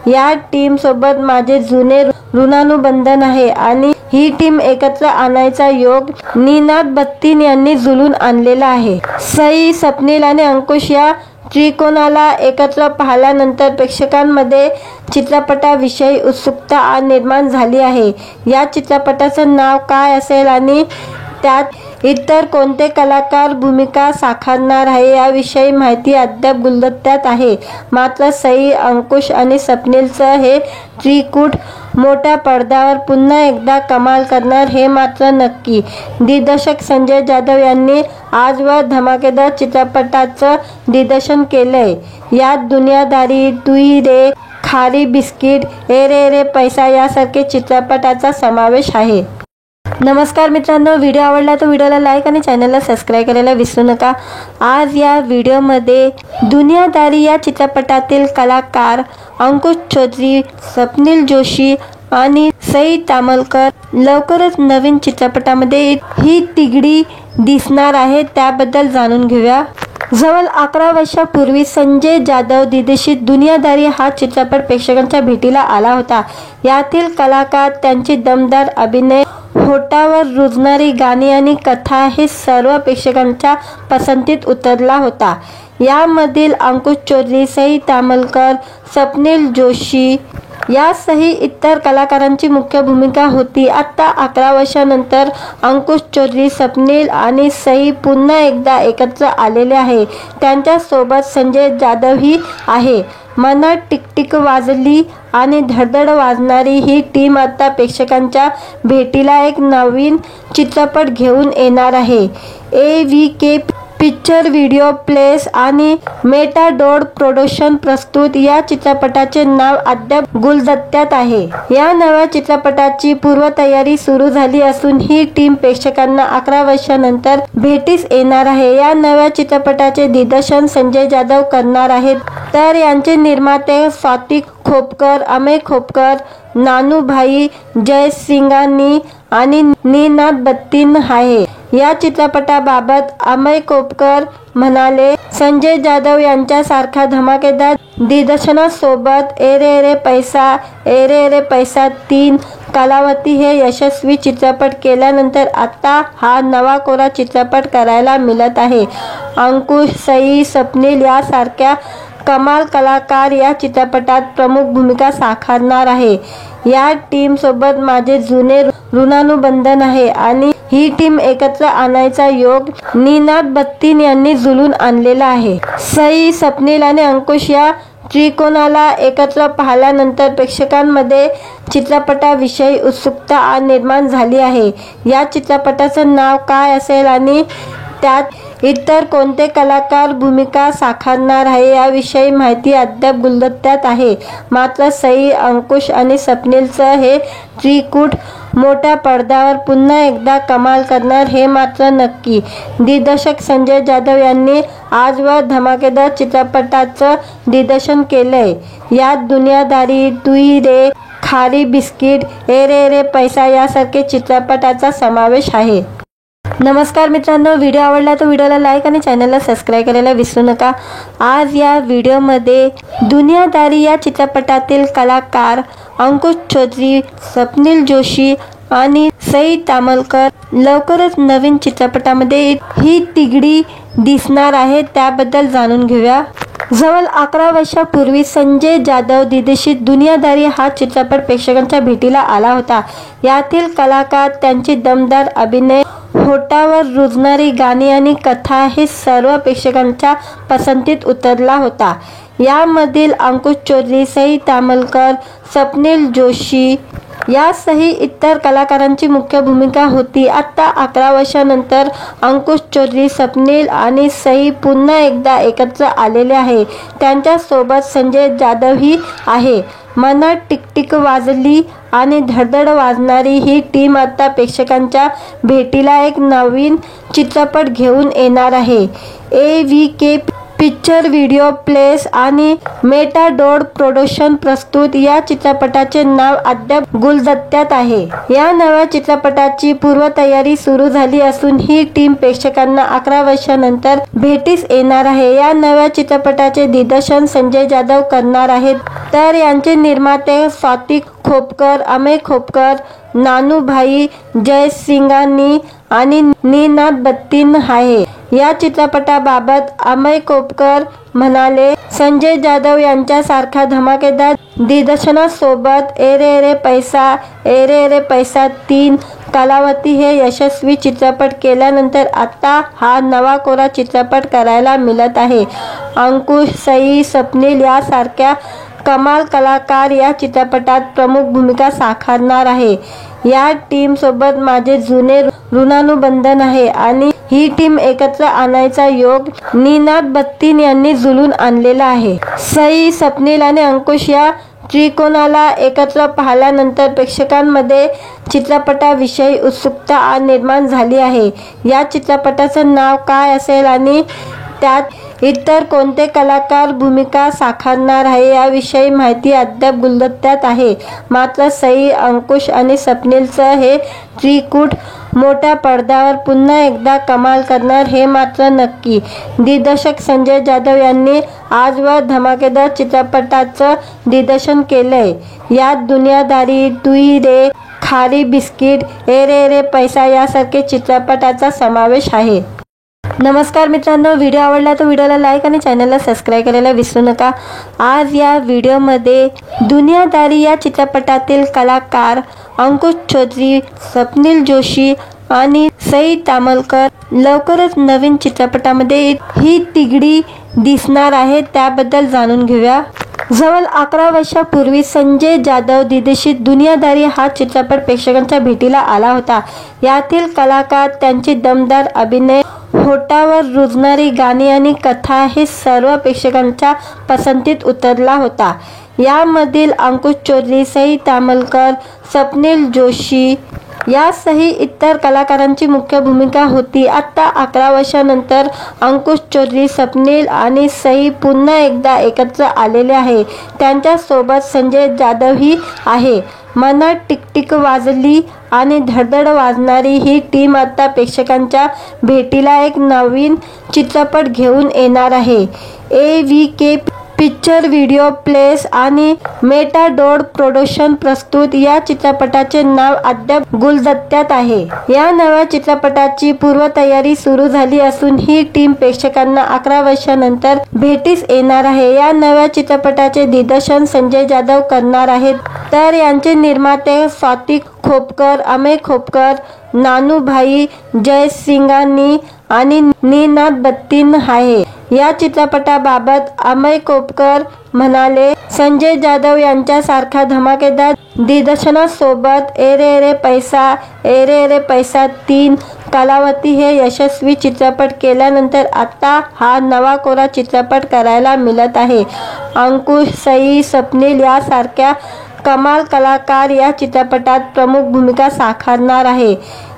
या टीम सोबत माझे जुने ऋणानुबंधन आहे आणि ही टीम एकत्र आणायचा योग निनाद बत्तीन यांनी जुळून आणलेला आहे। सई, स्वप्नील आणि अंकुश या त्रिकोणाला एकत्र पाहिल्यानंतर प्रेक्षकांमध्ये चित्रपटाविषयी उत्सुकता निर्माण झाली आहे। या चित्रपटाचं नाव काय असेल आणि त्यात इतर कोणते कलाकार भूमिका साकारणार आहे याविषयी माहिती अद्याप गुलदस्त्यात आहे। मात्र सई, अंकुश आणि स्वप्नीलचं हे त्रिकूट मोठ्या पडद्यावर पुन्हा एकदा कमाल करणार हे मात्र नक्की। दिग्दर्शक संजय जाधव यांनी आजवर धमाकेदार चित्रपटाचं दिग्दर्शन केलंय। यात दुनियादारी, तू ही रे, खारी बिस्किट, ए रे रे पैसा यासारखे चित्रपटाचा समावेश आहे। नमस्कार मित्रांनो, व्हिडिओ आवडला तर व्हिडिओला लाईक आणि चॅनलला सबस्क्राईब करायला विसरू नका। आज या व्हिडिओमध्ये दुनियादारी या चित्रपटातील कलाकार अंकुश चौधरी, स्वप्नील जोशी आणि सई तामलकर लवकरच नवीन चित्रपटामध्ये ही तिघडी दिसणार आहे त्याबद्दल जाणून घेऊया। जवळ 11 वर्षापूर्वी संजय जाधव दिग्दर्शित दुनियादारी हा चित्रपट प्रेक्षकांच्या भेटीला आला होता। यातील कलाकार, त्यांची दमदार अभिनय, होठावर रुजणारी गाणी आणि कथा हे सर्व प्रेक्षकांच्या पसंतीत उतरला होता। यामधील अंकुश चौधरी, सई तामलकर, स्वप्नील जोशी यासह इतर कलाकारांची मुख्य भूमिका होती। आता 11 वर्षांनंतर अंकुश चौधरी, स्वप्नील आणि सई पुन्हा एकदा एकत्र आलेले आहे। त्यांच्या सोबत संजय जाधवही आहे। मनात टिकटिक वाजली आणि धडधड वाजणारी ही टीम आता प्रेक्षकांच्या भेटीला एक नवीन चित्रपट घेऊन येणार आहे। AVK पिक्चर व्हिडिओ प्लेस आणि मेटाडोर प्रोडक्शन प्रस्तुत या चित्रपटाचे नाव अद्याप गुलदस्त्यात आहे। या नव्या चित्रपटाची पूर्वतयारी सुरू झाली असून ही टीम प्रेक्षकांना 11 वर्षांनंतर भेटीस येणार आहे। या नव्या चित्रपटाचे दिग्दर्शन संजय जाधव करणार आहेत, तर यांचे निर्माते स्वाती खोपकर, अमेय खोपकर, नानूभाई जयसिंघानी आणि निनाद बत्तीन आहे। या चित्रपटाबाबत अमेय खोपकर म्हणाले, संजय जाधव यांच्यासारखा धमाकेदार दिग्दर्शनासोबत एरे एरे पैसा 3 कलावती हे यशस्वी चित्रपट केल्यानंतर आता हा नवा कोरा चित्रपट करायला मिळत आहे। अंकुश, सई, स्वप्नील यासारख्या कमाल कलाकार या चित्रपटात प्रमुख भूमिका साकारणार आहे। या टीम सोबत माझे जुने ऋणानुबंधन आहे आणि ही टीम एकत्र आणायचा योग निनाद बत्तीन यांनी जुळून आणलेला आहे। सई, स्वप्नील आणि अंकुश या त्रिकोणाला एकत्र पाहिल्यानंतर प्रेक्षकांमध्ये चित्रपटाविषयी उत्सुकता निर्माण झाली आहे। या चित्रपटाचं नाव काय असेल आणि त्यात इतर कोणते कलाकार भूमिका साकारणार आहे याविषयी माहिती अद्याप गुलदस्त्यात आहे। मात्र सई, अंकुश आणि स्वप्नीलचं हे त्रिकूट मोठ्या पडद्यावर पुन्हा एकदा कमाल करणार हे मात्र नक्की। दिग्दर्शक संजय जाधव यांनी आजवर धमाकेदार चित्रपटाचं दिग्दर्शन केलंय। यात दुनियादारी, तू ही रे, खारी बिस्किट, एरे पैसा यासारखे चित्रपटाचा समावेश आहे। नमस्कार मित्रांनो, व्हिडिओ आवडला तर व्हिडिओला लाईक आणि चॅनलला सबस्क्राईब करायला विसरू नका। आज या व्हिडिओमध्ये दुनियादारी या चित्रपटातील कलाकार अंकुश चौधरी, स्वप्नील जोशी आणि सई तामलकर लवकरच नवीन चित्रपटामध्ये ही तिघडी दिसणार आहे, त्याबद्दल जाणून घेऊया। जवळ 11 वर्षापूर्वी संजय जाधव दिग्दर्शित दुनियादारी हा चित्रपट प्रेक्षकांच्या भेटीला आला होता। यातील कलाकार, त्यांची दमदार अभिनय, होठावर रुजणारी गाणी आणि कथा हे सर्व प्रेक्षकांच्या पसंतीत उतरला होता। यामधील अंकुश चौधरी, सई तामलकर, स्वप्नील जोशी यासह इतर कलाकारांची मुख्य भूमिका होती। आता 11 वर्षांनंतर अंकुश चौधरी, स्वप्नील आणि सई पुन्हा एकदा एकत्र आलेले आहे। त्यांच्यासोबत संजय जाधवही आहे। मनात टिकटिक वाजली आणि धडधड वाजणारी ही टीम आता प्रेक्षकांच्या भेटीला एक नवीन चित्रपट घेऊन येणार आहे। AVK पिक्चर व्हिडिओ प्लेस आणि मेटाडोर प्रोडक्शन प्रस्तुत या चित्रपटाचे नाव अद्याप गुलदस्त्यात आहे। या नव्या चित्रपटाची पूर्वतयारी सुरू झाली असून ही टीम प्रेक्षकांना 11 वर्षांनंतर भेटीस येणार आहे। या नव्या चित्रपटाचे दिग्दर्शन संजय जाधव करणार आहेत, तर यांचे निर्माते स्वाती खोपकर, अमेय खोपकर, नानूभाई जयसिंघानी आणि निनाद बत्तीन आहे। या चित्रपटाबाबत अमेय खोपकर म्हणाले, संजय जाधव यांच्यासारखा धमाकेदार दिग्दर्शनासोबत एरे पैसा 3 कलावती हे यशस्वी चित्रपट केल्यानंतर आता हा नवा कोरा चित्रपट करायला मिळत आहे। अंकुश, सई, स्वप्नील यासारख्या कमाल कलाकार या चित्रपटात प्रमुख भूमिका साकारणार आहे। या टीम सोबत माझे जुने ऋणानुबंधन आहे आणि ही टीम एकत्र आणायचा योग निनाद बत्तीन यांनी जुळून आणलेला आहे। सई, स्वप्नील आणि अंकुश या त्रिकोणाला एकत्र पाहिल्यानंतर प्रेक्षकांमध्ये चित्रपटाविषयी उत्सुकता निर्माण झाली आहे। या चित्रपटाचं नाव काय असेल आणि त्यात इतर कोणते कलाकार भूमिका साकारणार आहे याविषयी माहिती अद्याप गुलदस्त्यात आहे। मात्र सई, अंकुश आणि स्वप्नीलचं हे त्रिकूट मोठ्या पडद्यावर पुन्हा एकदा कमाल करणार हे मात्र नक्की। दिग्दर्शक संजय जाधव यांनी आजवर धमाकेदार चित्रपटाचं दिग्दर्शन केलंय। यात दुनियादारी, तू ही रे, खारी बिस्किट, एरे पैसा यासारखे चित्रपटाचा समावेश आहे। नमस्कार मित्रांनो, व्हिडिओ आवडला तर व्हिडिओला लाईक आणि चॅनलला सबस्क्राईब करायला विसरू नका। आज या व्हिडिओमध्ये दुनियादारी या चित्रपटातील कलाकार अंकुश चौधरी, स्वप्नील जोशी आणि सई तामलकर लवकरच नवीन चित्रपटामध्ये ही तिघडी दिसणार आहे, त्याबद्दल जाणून घेऊया। जवळ 11 वर्षापूर्वी संजय जाधव दिग्दर्शित दुनियादारी हा चित्रपट प्रेक्षकांच्या भेटीला आला होता। यातील कलाकार, त्यांची दमदार अभिनय, होठावर रुजणारी गाणी आणि कथा हे सर्व प्रेक्षकांच्या पसंतीत उतरला होता। यामधील अंकुश चौधरी, सई तामलकर, स्वप्नील जोशी यासह इतर कलाकारांची मुख्य भूमिका होती। आता 11 वर्षांनंतर अंकुश चौधरी, स्वप्नील आणि सई पुन्हा एकदा एकत्र आलेले आहे। त्यांच्यासोबत संजय जाधवही आहे। मनात टिकटिक वाजली आणि धडधड वाजणारी ही टीम आता प्रेक्षकांच्या भेटीला एक नवीन चित्रपट घेऊन येणार आहे। AVK पिक्चर व्हिडिओ प्लेस आणि मेटाडोर प्रोडक्शन प्रस्तुत या चित्रपटाचे नाव अद्याप गुलदस्त्यात आहे। या नव्या चित्रपटाची पूर्वतयारी सुरू झाली असून ही टीम प्रेक्षकांना 11 वर्षांनंतर भेटीस येणार आहे। या नव्या चित्रपटाचे दिग्दर्शन संजय जाधव करणार आहेत, तर यांचे निर्माते स्वाती खोपकर, अमेय खोपकर, नानूभाई जयसिंघानी आणि निनाद बत्तीन आहे। या चित्रपटाबाबत अमेय खोपकर म्हणाले, संजय जाधव यांच्यासारखा धमाकेदार दिग्दर्शनासोबत ए रे पैसा 3 कालावधी हे यशस्वी चित्रपट केल्यानंतर आता हा नवा कोरा चित्रपट करायला मिळत आहे। अंकुश, सई, स्वप्नील यासारख्या कमाल कलाकार या चित्रपटात प्रमुख भूमिका साकारणार आहे।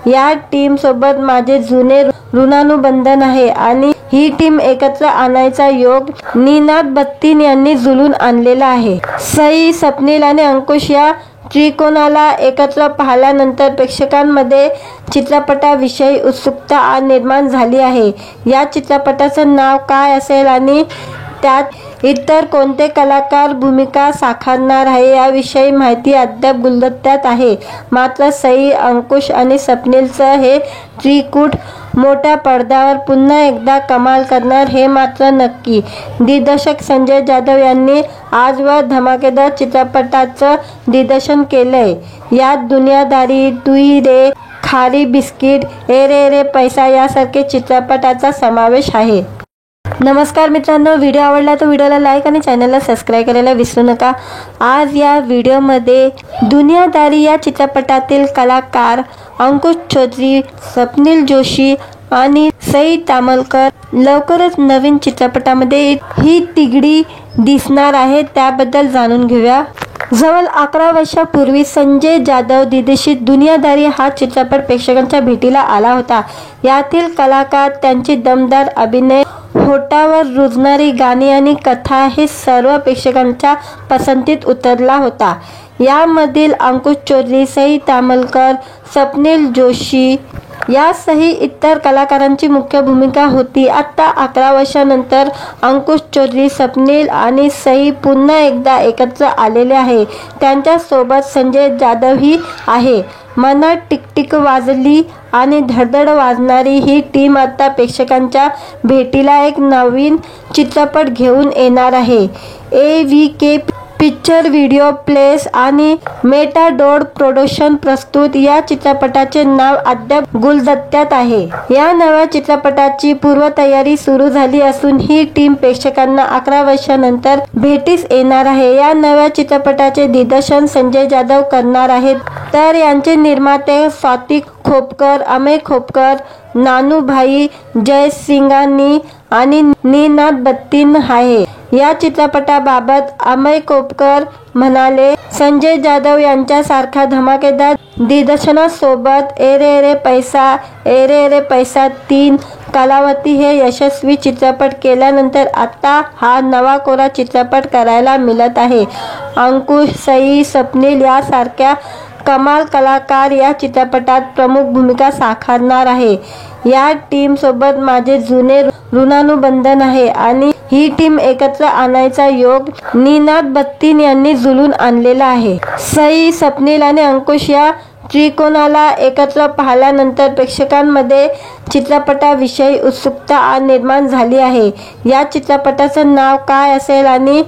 या टीम सोबत माझे जुने ऋणानुबंध आहे आणि ही टीम एकत्र आणायचा योग निनाद बत्तीन यांनी जुळून आणलेला आहे। सई, स्वप्नील आणि अंकुश या त्रिकोणाला एकत्र पाहिल्यानंतर प्रेक्षकांमध्ये चित्रपटाविषयी उत्सुकता निर्माण झाली आहे। या चित्रपटाचं नाव काय असेल आणि त्यात इतर कोणते कलाकार भूमिका साकारणार आहे याविषयी माहिती अद्याप गुलदस्त्यात आहे। मात्र सई, अंकुश आणि स्वप्नीलचं हे त्रिकूट मोठ्या पडद्यावर पुन्हा एकदा कमाल करणार हे मात्र नक्की। दिग्दर्शक संजय जाधव यांनी आजवर धमाकेदार चित्रपटाचं दिग्दर्शन केलंय। यात दुनियादारी, तुई रे, खारी बिस्किट, ए रे पैसा यासारखे चित्रपटाचा समावेश आहे। नमस्कार मित्रांनो, व्हिडिओ आवडला तर व्हिडिओला लाईक आणि चॅनलला सबस्क्राईब करायला विसरू नका। आज या व्हिडिओमध्ये दुनियादारी या चित्रपटातील कलाकार अंकुश चौधरी, स्वप्नील जोशी आणि सई तामलकर लवकरच नवीन चित्रपटामध्ये ही तिघडी दिसणार आहे, त्याबद्दल जाणून घेऊया। जवळ 11 वर्षापूर्वी संजय जाधव दिग्दर्शित दुनियादारी हा चित्रपट प्रेक्षकांच्या भेटीला आला होता। यातील कलाकार, त्यांची दमदार अभिनय, होठावर रुजणारी गाणी आणि कथा हे सर्व प्रेक्षकांच्या पसंतीत उतरला होता। यामधील अंकुश चौधरी, सई तामलकर, स्वप्नील जोशी यासह इतर कलाकारांची मुख्य भूमिका होती। आता 11 वर्षांनंतर अंकुश चौधरी, स्वप्नील आणि सई पुन्हा एकदा एकत्र आलेले आहे। त्यांच्यासोबत संजय जाधवही आहे। मनात टिकटिक वाजली आणि धडधड वाजणारी ही टीम आता प्रेक्षकांच्या भेटीला एक नवीन चित्रपट घेऊन येणार आहे। AVK पिक्चर व्हिडिओ प्लेस आणि मेटाडोर प्रोडक्शन प्रस्तुत या चित्रपटाचे नाव अद्याप गुलदस्त्यात आहे। या नव्या चित्रपटाची पूर्वतयारी सुरू झाली असून ही टीम प्रेक्षकांना 11 वर्षांनंतर भेटीस येणार आहे। या नव्या चित्रपटाचे दिग्दर्शन संजय जाधव करणार आहेत, तर यांचे निर्माते स्वाती खोपकर, अमेय खोपकर, नानूभाई जयसिंघानी आणि निनाद बत्तीन आहे। या चित्रपटाबाबत अमेय खोपकर म्हणाले, संजय जाधव यांच्यासारखा धमाकेदार दिग्दर्शनासोबत ए रे पैसा 3 कालावधी हे यशस्वी चित्रपट केल्यानंतर आता हा नवा कोरा चित्रपट करायला मिळत आहे। अंकुश, सई, स्वप्नील यासारख्या कमाल कलाकार या चित्रपटात प्रमुख भूमिका साकारणार आहे। या टीम सोबत माझे जुने ऋणानुबंध आहे आणि ही टीम एकत्र आणायचा योग निनाद बत्तीन यांनी जुळून आणलेला आहे। सई, स्वप्नील आणि अंकुश या त्रिकोणाला एकत्र पाहिल्यानंतर प्रेक्षकांमध्ये चित्रपटाविषयी उत्सुकता निर्माण झाली आहे। या चित्रपटाचं नाव काय असेल आणि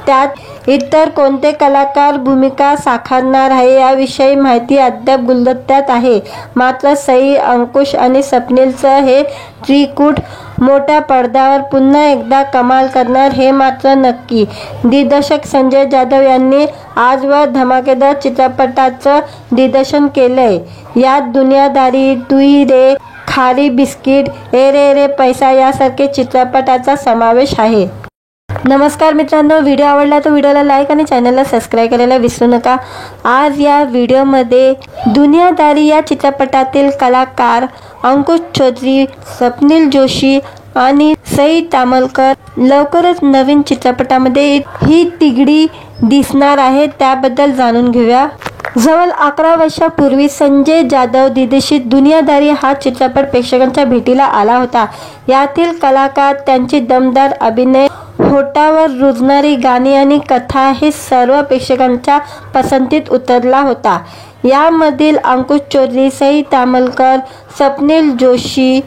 त्यात इतर कोणते कलाकार भूमिका साकारणार आहे याविषयी माहिती अद्याप गुलदस्त्यात आहे। मात्र सई, अंकुश आणि स्वप्नीलचं हे त्रिकूट मोठ्या पडद्यावर पुन्हा एकदा कमाल करणार हे मात्र नक्की। दिग्दर्शक संजय जाधव यांनी आजवर धमाकेदार चित्रपटाचं दिग्दर्शन केलंय। यात दुनियादारी, तुई रे, खारी बिस्किट, ए रे रे पैसा यासारखे चित्रपटाचा समावेश आहे. नमस्कार मित्रांनो, व्हिडिओ आवडला तर व्हिडिओला लाईक आणि चॅनलला सबस्क्राईब करायला विसरू नका. आज या व्हिडिओमध्ये दुनियादारी या चित्रपटातील कलाकार अंकुश चौधरी, स्वप्नील जोशी आणि सई तामलकर लवकरच नवीन चित्रपटामध्ये ही तिघडी दिसणार आहे, त्याबद्दल जाणून घेऊया. जवळ 11 वर्षापूर्वी संजय जाधव दिग्दर्शित दुनियादारी हा चित्रपट प्रेक्षकांच्या भेटीला आला होता. यातील कलाकार, त्यांची दमदार अभिनय, होठावर रुजणारी गाणी आणि कथा हे सर्व प्रेक्षकांच्या पसंतीत उतरला होता. यामधील अंकुश चौधरी, सई तामलकर, स्वप्नील जोशी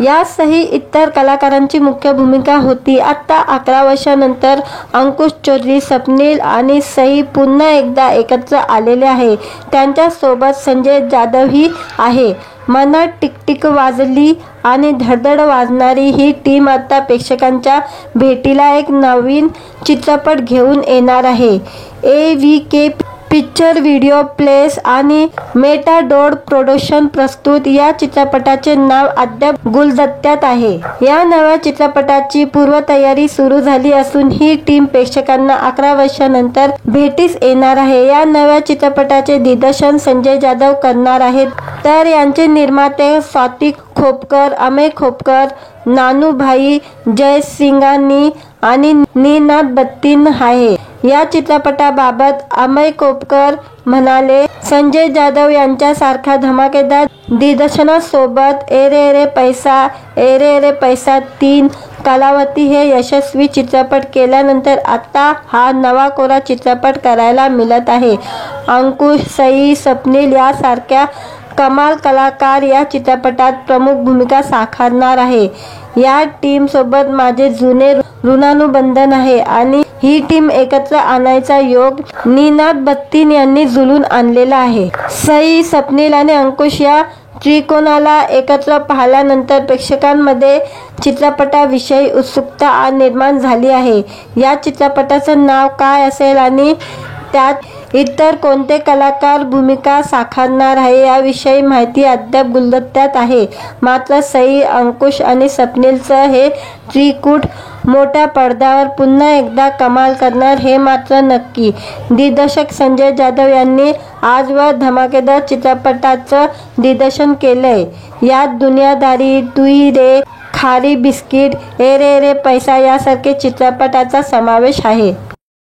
यासह इतर कलाकारांची मुख्य भूमिका होती. आता 11 वर्षांनंतर अंकुश चौधरी, स्वप्नील आणि सई पुन्हा एकदा एकत्र आलेले आहे. त्यांच्यासोबत संजय जाधवही आहे. मनात टिकटिक वाजली आणि धडधड वाजणारी ही टीम आता प्रेक्षकांच्या भेटीला एक नवीन चित्रपट घेऊन येणार आहे. AVK पिक्चर व्हिडिओ प्लेस आणि मेटाडोर प्रोडक्शन प्रस्तुत या चित्रपटाचे नाव अद्याप गुलदस्त्यात आहे. या नव्या चित्रपटाची पूर्वतयारी सुरू झाली असून ही टीम प्रेक्षकांना 11 वर्षांनंतर भेटीस येणार आहे. या नव्या चित्रपटाचे दिग्दर्शन संजय जाधव करणार आहेत, तर यांचे निर्माते स्वाती खोपकर, अमेय खोपकर, नानूभाई जयसिंघानी आणि निनाद बत्तीन आहे. या चित्रपटाबाबत अमेय खोपकर म्हणाले, संजय जाधव यांच्यासारख्या धमाकेदार दिग्दर्शनासोबत ए रे रे पैसा 3 कालावधी हे यशस्वी चित्रपट केल्यानंतर आता हा नवा कोरा चित्रपट करायला मिळत आहे. अंकुश, सई, स्वप्नील यासारख्या कमाल कलाकार या चित्रपटात प्रमुख भूमिका साकारणार आहे. या टीम सोबत माझे जुने ऋणानुबंधन आहे आणि ही टीम एकत्र आणायचा योग निनाद बत्तीन यांनी जुळून आणलेला आहे. सई, स्वप्नील आणि अंकुश या त्रिकोणाला एकत्र पाहिल्यानंतर प्रेक्षकांमध्ये चित्रपटाविषयी उत्सुकता निर्माण झाली आहे. या चित्रपटाचं नाव काय असेल आणि त्यात इतर कोणते कलाकार भूमिका साकारणार आहे याविषयी माहिती अद्याप गुलदस्त्यात आहे. मात्र सई, अंकुश आणि स्वप्नीलचं हे त्रिकूट मोठ्या पडद्यावर पुन्हा एकदा कमाल करणार हे मात्र नक्की. दिग्दर्शक संजय जाधव यांनी आजवर धमाकेदार चित्रपटाचं दिग्दर्शन केलंय. यात दुनियादारी, तुई रे, खारी बिस्किट, ए रे रे पैसा यासारखे चित्रपटाचा समावेश आहे.